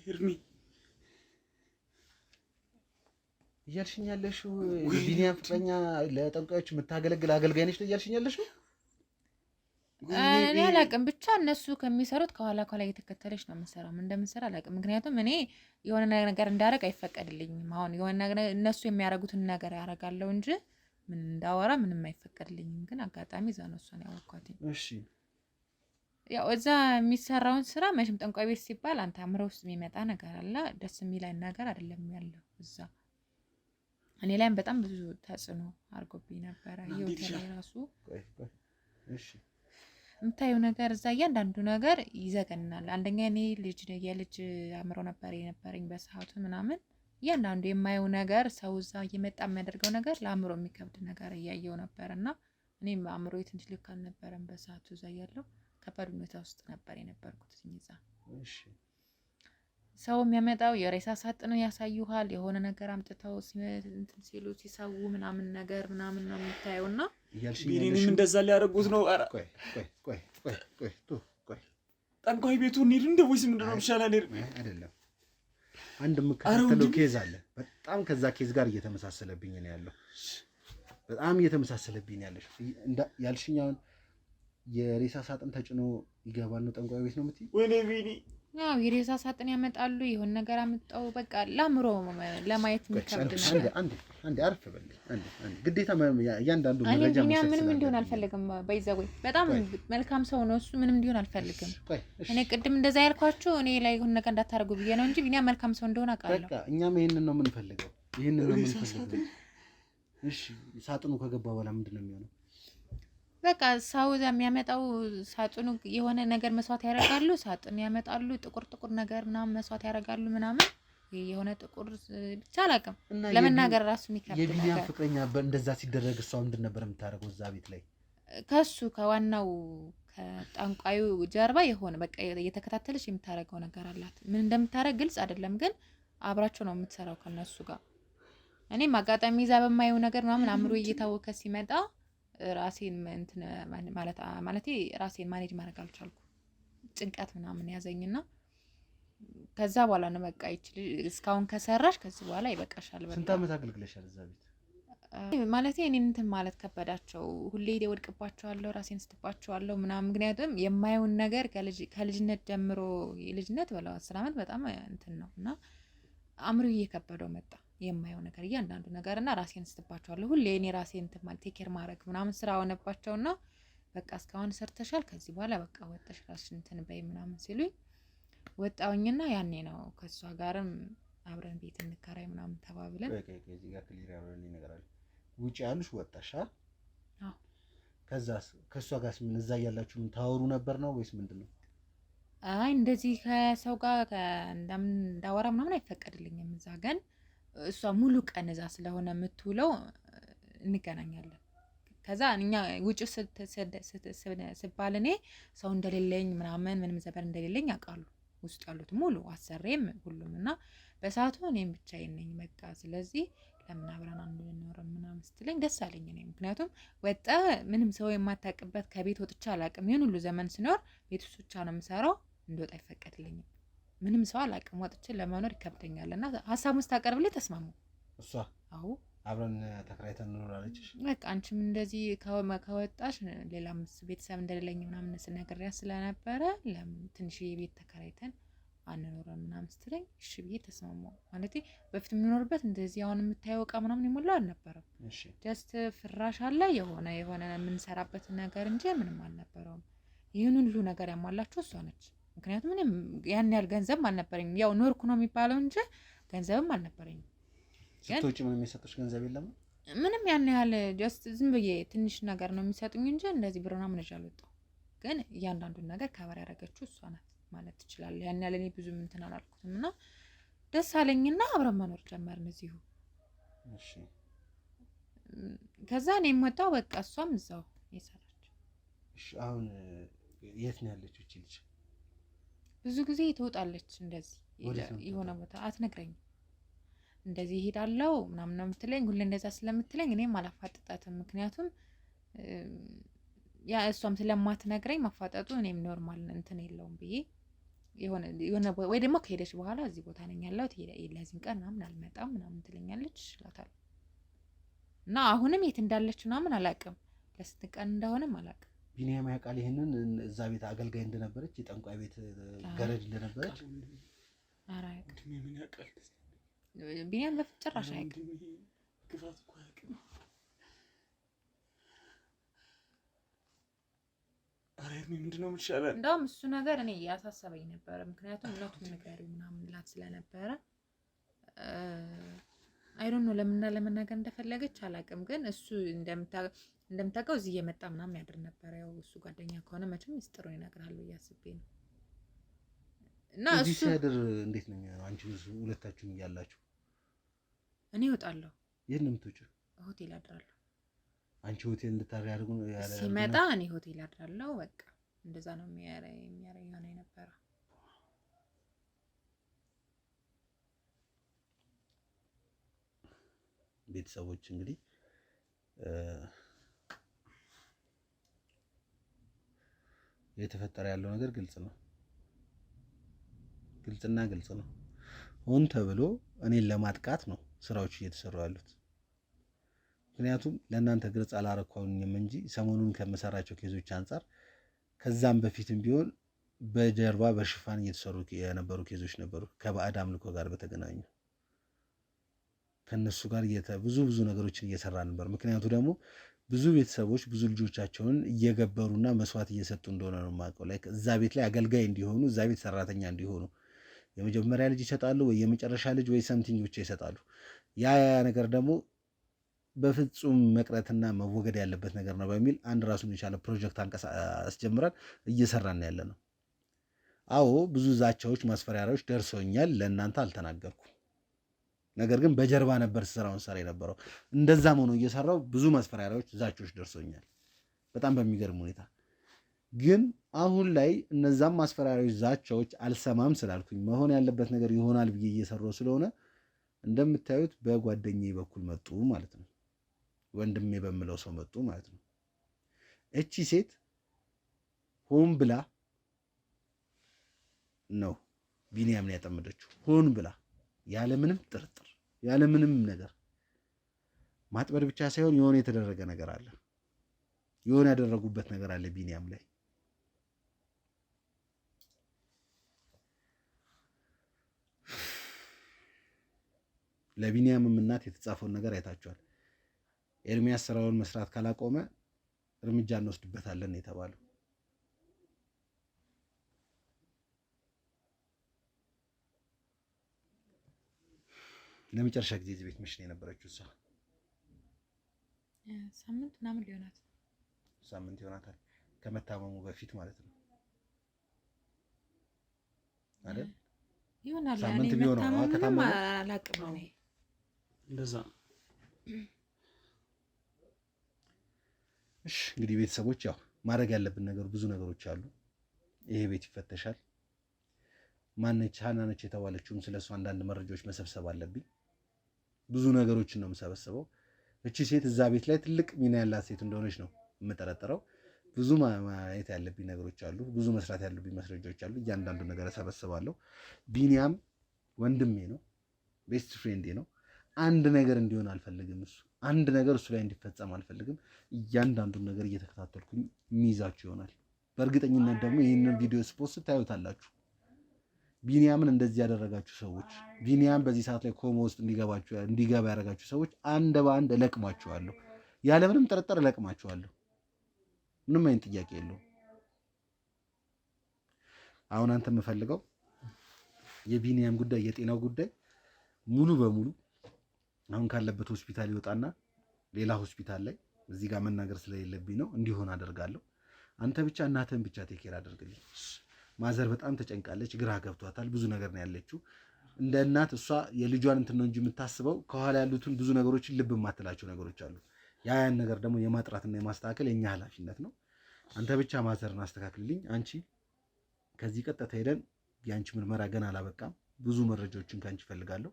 እርሚ እያልሽኝ ያለሽው ቢኒያም ፍቅረኛ ለጠንቋዮች የምታገለግል አገልጋይ ነች እያልሽኝ ያለሽው? እኔ አላውቅም። ብቻ እነሱ ከሚሰሩት ከኋላ እየተከተለች ነው የምሰራው። ምን እንደምሰራ አላውቅም። ምክንያቱም እኔ የሆነ ነገር እንዳደርግ አይፈቀድልኝም። አሁን የሆነ ነገር እነሱ የሚያደርጉትን ነገር ያደርጋለሁ እንጂ ምን እንዳወራ ምንም አይፈቀድልኝም። ግን አጋጣሚ እዛ ነው እሷን ያወቅኳት። እሺ ያው እዛ የሚሰራውን ስራ መቼም ጠንቋይ ቤት ሲባል አንተ አእምሮ ውስጥ የሚመጣ ነገር አለ። ደስ የሚላይ ነገር አይደለም ያለው እዛ። እኔ ላይም በጣም ብዙ ተጽዕኖ አድርጎብኝ ነበረ። ህይወቴ ላይ ራሱ እሺ የምታየው ነገር እዛ እያንዳንዱ ነገር ይዘገናል። አንደኛ እኔ የልጅ አእምሮ ነበር የነበረኝ በሰዓቱ ምናምን እያንዳንዱ የማየው ነገር ሰው እዛ እየመጣ የሚያደርገው ነገር ለአእምሮ የሚከብድ ነገር እያየው ነበር እና እኔም አእምሮዬ ትንሽ ልክ አልነበረም በሰዓቱ እዛ ያለው ከባድ ሁኔታ ውስጥ ነበር የነበርኩት። እዛ ሰው የሚያመጣው የሬሳ ሳጥን ያሳዩሃል። የሆነ ነገር አምጥተው እንትን ሲሉ ሲሰው ምናምን ነገር ምናምን ነው የምታየውና ቢኒንም እንደዛ ሊያደርጉት ነው። ኧረ ጠንቋይ ቤቱ እንሂድ እንደ ወይስ ምንድን ነው ይሻላል? አይደለም አንድ የምከታተለው ኬዝ አለ። በጣም ከዛ ኬዝ ጋር እየተመሳሰለብኝ ነው ያለው። በጣም እየተመሳሰለብኝ ያለሽ ያልሽኛውን የሬሳ ሳጥን ተጭኖ ይገባል ነው ጠንቋይ ቤት ነው የምትይው? ወይኔ ቢኒ ያው የሬሳ ሳጥን ያመጣሉ። የሆነ ነገር አመጣው በቃ ለአእምሮ ለማየት የሚከብድ ነገር። አንዴ አርፍ በል። አንዴ ግዴታ እያንዳንዱ መረጃ ማለት ምንም እንዲሆን አልፈልግም። በይዘው በጣም መልካም ሰው ነው እሱ። ምንም እንዲሆን አልፈልግም። እኔ ቅድም እንደዛ ያልኳችሁ እኔ ላይ የሆነ ነገር እንዳታረጉ ብዬ ነው እንጂ ቢኒያም መልካም ሰው እንደሆነ አውቃለሁ። በቃ እኛም ይሄንን ነው የምንፈልገው። እሺ ሳጥኑ ከገባ በኋላ ምንድን ነው የሚሆነው? በቃ ሰው የሚያመጣው ሳጥኑ የሆነ ነገር መስዋዕት ያደርጋሉ። ሳጥን ያመጣሉ። ጥቁር ነገር ምናምን መስዋዕት ያደርጋሉ ምናምን የሆነ ጥቁር ብቻ አላውቅም ለመናገር ራሱ የሚከብድ ነገር። የቢኒያም ፍቅረኛ እንደዛ ሲደረግ እሷ ምንድን ነበር የምታደርገው እዛ ቤት ላይ? ከሱ ከዋናው ከጠንቋዩ ጀርባ የሆነ በቃ እየተከታተለች የምታደርገው ነገር አላት። ምን እንደምታደርግ ግልጽ አይደለም፣ ግን አብራቸው ነው የምትሰራው ከነሱ ጋር። እኔም አጋጣሚ እዛ በማየው ነገር ምናምን አእምሮ እየታወከ ሲመጣ ራሴን እንትን ማለቴ ራሴን ማኔጅ ማድረግ አልቻልኩ። ጭንቀት ምናምን ያዘኝና ከዛ በኋላ ነው በቃ እስካሁን ከሰራሽ ከዚህ በኋላ ይበቃሻል። ስንት ዓመት አገልግለሻል እዛ ቤት? ማለት እኔን እንትን ማለት ከበዳቸው። ሁሌ ወድቅባቸዋለሁ፣ ራሴን ስትባቸዋለሁ ምናምን። ምክንያቱም የማየውን ነገር ከልጅነት ጀምሮ የልጅነት በለው 10 ዓመት በጣም እንትን ነው እና አእምሮ እየከበደው መጣ የማየው ነገር እያንዳንዱ ነገር እና ራሴን ስትባቸዋለሁ። ሁሌ እኔ ራሴን እንትን ማለት ቴኬር ማድረግ ምናምን ስራ ሆነባቸውና በቃ እስካሁን ሰርተሻል፣ ከዚህ በኋላ በቃ ወጣሽ ራስሽን እንትን በይ ምናምን ሲሉኝ ወጣውኝና ያኔ ነው ከሷ ጋርም አብረን ቤት እንከራይ ምናምን ተባብለን ከዚህ ጋር ክሊር ያለው ነገር አለ። ውጪ ያሉሽ ወጣሽ? አዎ። ከዛስ ከሷ ጋርስ ምን እዛ ያላችሁ ምን ታወሩ ነበር ነው ወይስ ምንድነው? አይ እንደዚህ ከሰው ጋር እንዳወራ ምናምን አይፈቀድልኝም። እዛ ግን እሷ ሙሉ ቀን እዛ ስለሆነ የምትውለው እንገናኛለን። ከዛ እኛ ውጭ ስባል እኔ ሰው እንደሌለኝ ምናምን ምንም ዘበር እንደሌለኝ ያውቃሉ ውስጥ ያሉት ሙሉ አሰሬም ሁሉም እና በሰዓቱ እኔም ብቻዬን ነኝ በቃ። ስለዚህ ለምን አብረን አንኖርም ምናምን ስትለኝ ደስ አለኝ እኔ። ምክንያቱም ወጣ ምንም ሰው የማታውቅበት ከቤት ወጥቼ አላውቅም። ይሄን ሁሉ ዘመን ስኖር ቤት ውስጥ ብቻ ነው የምሰራው። እንደወጣ አይፈቀድልኝም። ምንም ሰው አላውቅም። ወጥቼ ለመኖር ይከብደኛል እና ሀሳቡን ስታቀርብልኝ ተስማሙ እሷ። አዎ አብረን ተከራይተን እንኖራለች። በቃ አንቺም እንደዚህ ከወጣሽ ሌላም ቤተሰብ እንደሌለኝ ምናምን ስነግሪያ ስለነበረ ለምን ትንሽ የቤት ተከራይተን አንኖርም ምናምን ስትለኝ እሺ ብዬ ተስማማሁ። ማለት በፊት የምኖርበት እንደዚህ አሁን የምታየው እቃ ምናምን የሞላው አልነበረም። ጀስት ፍራሽ አለ የሆነ የምንሰራበት ነገር እንጂ ምንም አልነበረውም። ይህን ሁሉ ነገር ያሟላችሁ እሷ ነች። ምክንያቱም እኔም ያን ያህል ገንዘብ አልነበረኝም። ያው ኖርኩ ነው የሚባለው እንጂ ገንዘብም አልነበረኝም። ስትወጪ ምንም የሰጡሽ ገንዘብ የለም? ምንም ያን ያህል ጀስት ዝም ብዬ ትንሽ ነገር ነው የሚሰጡኝ እንጂ እንደዚህ ብር ምናምን ይዤ አልወጣሁም። ግን እያንዳንዱን ነገር ከበር ያደረገችው እሷ ናት ማለት ትችላለህ። ያን ያህል እኔ ብዙም እንትን አላልኩትም እና ደስ አለኝና አብረን መኖር ጀመርን እዚሁ። እሺ ከዛ እኔም ወጣሁ በቃ እሷም እዛው የሰራች። እሺ አሁን የት ነው ያለችው እቺ ልጅ? ብዙ ጊዜ ትወጣለች እንደዚህ የሆነ ቦታ አትነግረኝም። እንደዚህ እሄዳለሁ ምናምን ነው የምትለኝ። ሁሌ እንደዛ ስለምትለኝ እኔም አላፋጥጣትም። ምክንያቱም ያ እሷም ስለማትነግረኝ ማፋጠጡ እኔም ኖርማል እንትን የለውም ብዬ የሆነ ወይ ደግሞ ከሄደች በኋላ እዚህ ቦታ ነኝ ያለሁት ለዚህን ቀን ምናምን አልመጣም ምናምን ትለኛለች እላታለሁ። እና አሁንም የት እንዳለች ምናምን አላውቅም። ለስንት ቀን እንደሆነም አላውቅም። ቢኒያም ያውቃል ይሄንን? እዛ ቤት አገልጋይ እንደነበረች የጠንቋይ ቤት ገረድ እንደነበረች? ኧረ አያውቅም። ቢኒያም በጭራሽ አያውቅም። ክፋት እኮ አያውቅም። ኧረ ምንድን ነው የምትሻለው? እንደውም እሱ ነገር እኔ ያሳሰበኝ ነበረ። ምክንያቱም እውነቱን ንገሪው ምናምን ላት ስለነበረ አይ ዶንት ኖ ለምንና ለመናገር እንደፈለገች አላውቅም። ግን እሱ እንደምታውቀው እዚህ እየመጣ ምናምን ያድር ነበር። ያው እሱ ጓደኛ ከሆነ መቼም ሚስጥሩን ይነግራል ብዬ አስቤ ነው። እና እሱ ሲያድር እንዴት ነው አንቺ ሁለታችሁም እያላችሁ? እኔ እወጣለሁ። የት ነው የምትወጪው? ሆቴል አድራለሁ። አንቺ ሆቴል እንድታድሪ አድርጉ ያለ ሲመጣ እኔ ሆቴል አድራለሁ። በቃ እንደዛ ነው የሚያረኝ ነው የነበረው። ቤተሰቦች እንግዲህ የተፈጠረ ያለው ነገር ግልጽ ነው፣ ግልጽ ነው። ሆን ተብሎ እኔን ለማጥቃት ነው ስራዎች እየተሰሩ ያሉት። ምክንያቱም ለእናንተ ግልጽ አላረኳውኝም እንጂ ሰሞኑን ከመሰራቸው ኬዞች አንጻር ከዛም በፊትም ቢሆን በጀርባ በሽፋን እየተሰሩ የነበሩ ኬዞች ነበሩ ከባዕድ አምልኮ ጋር በተገናኙ ከነሱ ጋር ብዙ ነገሮችን እየሰራ ነበር። ምክንያቱ ደግሞ ብዙ ቤተሰቦች ብዙ ልጆቻቸውን እየገበሩና መስዋዕት እየሰጡ እንደሆነ ነው የማውቀው። ላይ እዛ ቤት ላይ አገልጋይ እንዲሆኑ እዛ ቤት ሰራተኛ እንዲሆኑ የመጀመሪያ ልጅ ይሰጣሉ ወይ የመጨረሻ ልጅ ወይ ሰምቲንግ ብቻ ይሰጣሉ። ያ ነገር ደግሞ በፍጹም መቅረትና መወገድ ያለበት ነገር ነው በሚል አንድ ራሱን የቻለ ፕሮጀክት አስጀምረን እየሰራን ያለ ነው። አዎ ብዙ ዛቻዎች፣ ማስፈራሪያዎች ደርሰውኛል። ለእናንተ አልተናገርኩም። ነገር ግን በጀርባ ነበር ስራውን ሰራ የነበረው። እንደዛም ሆኖ እየሰራው ብዙ ማስፈራሪያዎች፣ ዛቻዎች ደርሰውኛል በጣም በሚገርም ሁኔታ። ግን አሁን ላይ እነዛም ማስፈራሪያዎች፣ ዛቻዎች አልሰማም ስላልኩኝ መሆን ያለበት ነገር ይሆናል ብዬ እየሰራው ስለሆነ እንደምታዩት በጓደኛዬ በኩል መጡ ማለት ነው። ወንድሜ በምለው ሰው መጡ ማለት ነው። እቺ ሴት ሆን ብላ ነው ቢኒያምን ያጠመደችው። ሆን ብላ ያለምንም ጥርጥር ያለምንም ነገር ማጥበድ ብቻ ሳይሆን የሆነ የተደረገ ነገር አለ፣ የሆነ ያደረጉበት ነገር አለ ቢኒያም ላይ። ለቢኒያምም እናት የተጻፈውን ነገር አይታችኋል። ኤርሚያስ ስራውን መስራት ካላቆመ እርምጃ እንወስድበታለን የተባለው። ለመጨረሻ ጊዜ እዚህ ቤት መች ነው የነበረችው እሷ? ሳምንት ምናምን ሊሆናት፣ ሳምንት ይሆናታል ከመታመሙ በፊት ማለት ነው አይደል? ይሆናል። ሳምንት ቢሆን ነው ከታመሙ አላውቅም እኔ እንደዛ። እሺ እንግዲህ ቤተሰቦች ያው ማድረግ ያለብን ነገር ብዙ ነገሮች አሉ። ይሄ ቤት ይፈተሻል። ማነች ሀናነች የተባለችውም ስለሱ አንዳንድ መረጃዎች መሰብሰብ አለብኝ። ብዙ ነገሮችን ነው የምሰበስበው። እቺ ሴት እዛ ቤት ላይ ትልቅ ሚና ያላት ሴት እንደሆነች ነው የምጠረጥረው። ብዙ ማየት ያለብኝ ነገሮች አሉ። ብዙ መስራት ያለብኝ መስረጃዎች አሉ። እያንዳንዱ ነገር እሰበስባለሁ። ቢኒያም ወንድሜ ነው፣ ቤስት ፍሬንዴ ነው። አንድ ነገር እንዲሆን አልፈልግም። አንድ ነገር እሱ ላይ እንዲፈጸም አልፈልግም። እያንዳንዱን ነገር እየተከታተልኩኝ የሚይዛችሁ ይሆናል። በእርግጠኝነት ደግሞ ይህንን ቪዲዮ ስፖስት ታዩታላችሁ። ቢኒያምን እንደዚህ ያደረጋችሁ ሰዎች፣ ቢኒያም በዚህ ሰዓት ላይ ኮማ ውስጥ እንዲገባ ያደረጋችሁ ሰዎች አንድ በአንድ እለቅማችኋለሁ። ያለምንም ጥርጥር እለቅማችኋለሁ። ምንም አይነት ጥያቄ የለውም። አሁን አንተ የምፈልገው የቢኒያም ጉዳይ፣ የጤናው ጉዳይ ሙሉ በሙሉ አሁን ካለበት ሆስፒታል ይወጣና ሌላ ሆስፒታል ላይ እዚህ ጋር መናገር ስለሌለብኝ ነው እንዲሆን አደርጋለሁ። አንተ ብቻ እናትህን ብቻ ቴኬር አደርግልኝ። ማዘር በጣም ተጨንቃለች፣ ግራ ገብቷታል። ብዙ ነገር ነው ያለችው። እንደ እናት እሷ የልጇን እንትን ነው እንጂ የምታስበው ከኋላ ያሉትን ብዙ ነገሮችን ልብ የማትላቸው ነገሮች አሉ። ያን ነገር ደግሞ የማጥራትና የማስተካከል የኛ ኃላፊነት ነው። አንተ ብቻ ማዘርን አስተካክልልኝ። አንቺ ከዚህ ቀጥታ ሄደን የአንቺ ምርመራ ገና አላበቃም። ብዙ መረጃዎችን ከአንቺ እፈልጋለሁ።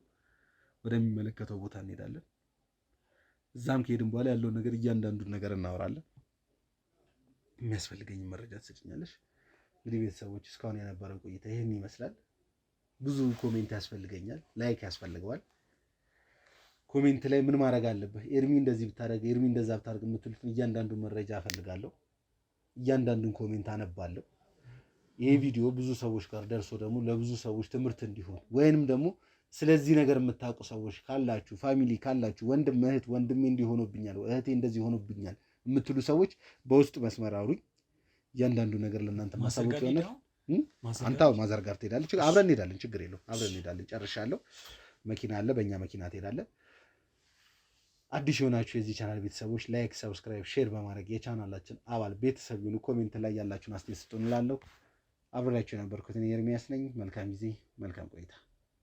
ወደሚመለከተው ቦታ እንሄዳለን። እዛም ከሄድን በኋላ ያለውን ነገር እያንዳንዱን ነገር እናወራለን። የሚያስፈልገኝ መረጃ ትሰጭኛለሽ። እንግዲህ ቤተሰቦች እስካሁን የነበረው ቆይታ ይህን ይመስላል። ብዙ ኮሜንት ያስፈልገኛል፣ ላይክ ያስፈልገዋል። ኮሜንት ላይ ምን ማድረግ አለብህ፣ ኤርሚ እንደዚህ ብታደርግ፣ ኤርሚ እንደዛ ብታደርግ የምትሉትን እያንዳንዱን መረጃ እፈልጋለሁ። እያንዳንዱን ኮሜንት አነባለሁ። ይሄ ቪዲዮ ብዙ ሰዎች ጋር ደርሶ ደግሞ ለብዙ ሰዎች ትምህርት እንዲሆን ወይንም ደግሞ ስለዚህ ነገር የምታውቁ ሰዎች ካላችሁ፣ ፋሚሊ ካላችሁ፣ ወንድም እህት፣ ወንድሜ እንዲሆኑብኛል፣ እህቴ እንደዚህ ሆኖብኛል የምትሉ ሰዎች በውስጥ መስመር አውሩኝ። እያንዳንዱ ነገር ለእናንተ ማሳወቅ ይሆናል። አንተው ማዘር ጋር ትሄዳለች፣ አብረን እንሄዳለን። ችግር የለውም፣ አብረን እንሄዳለን። ጨርሻለሁ። መኪና አለ፣ በእኛ መኪና ትሄዳለን። አዲስ የሆናችሁ የዚህ ቻናል ቤተሰቦች ላይክ፣ ሰብስክራይብ፣ ሼር በማድረግ የቻናላችን አባል ቤተሰብ ይሁኑ። ኮሜንት ላይ ያላችሁን አስተያየት ስጡን እላለሁ። አብሬያችሁ የነበርኩት እኔ ኤርሚያስ ነኝ። መልካም ጊዜ፣ መልካም ቆይታ።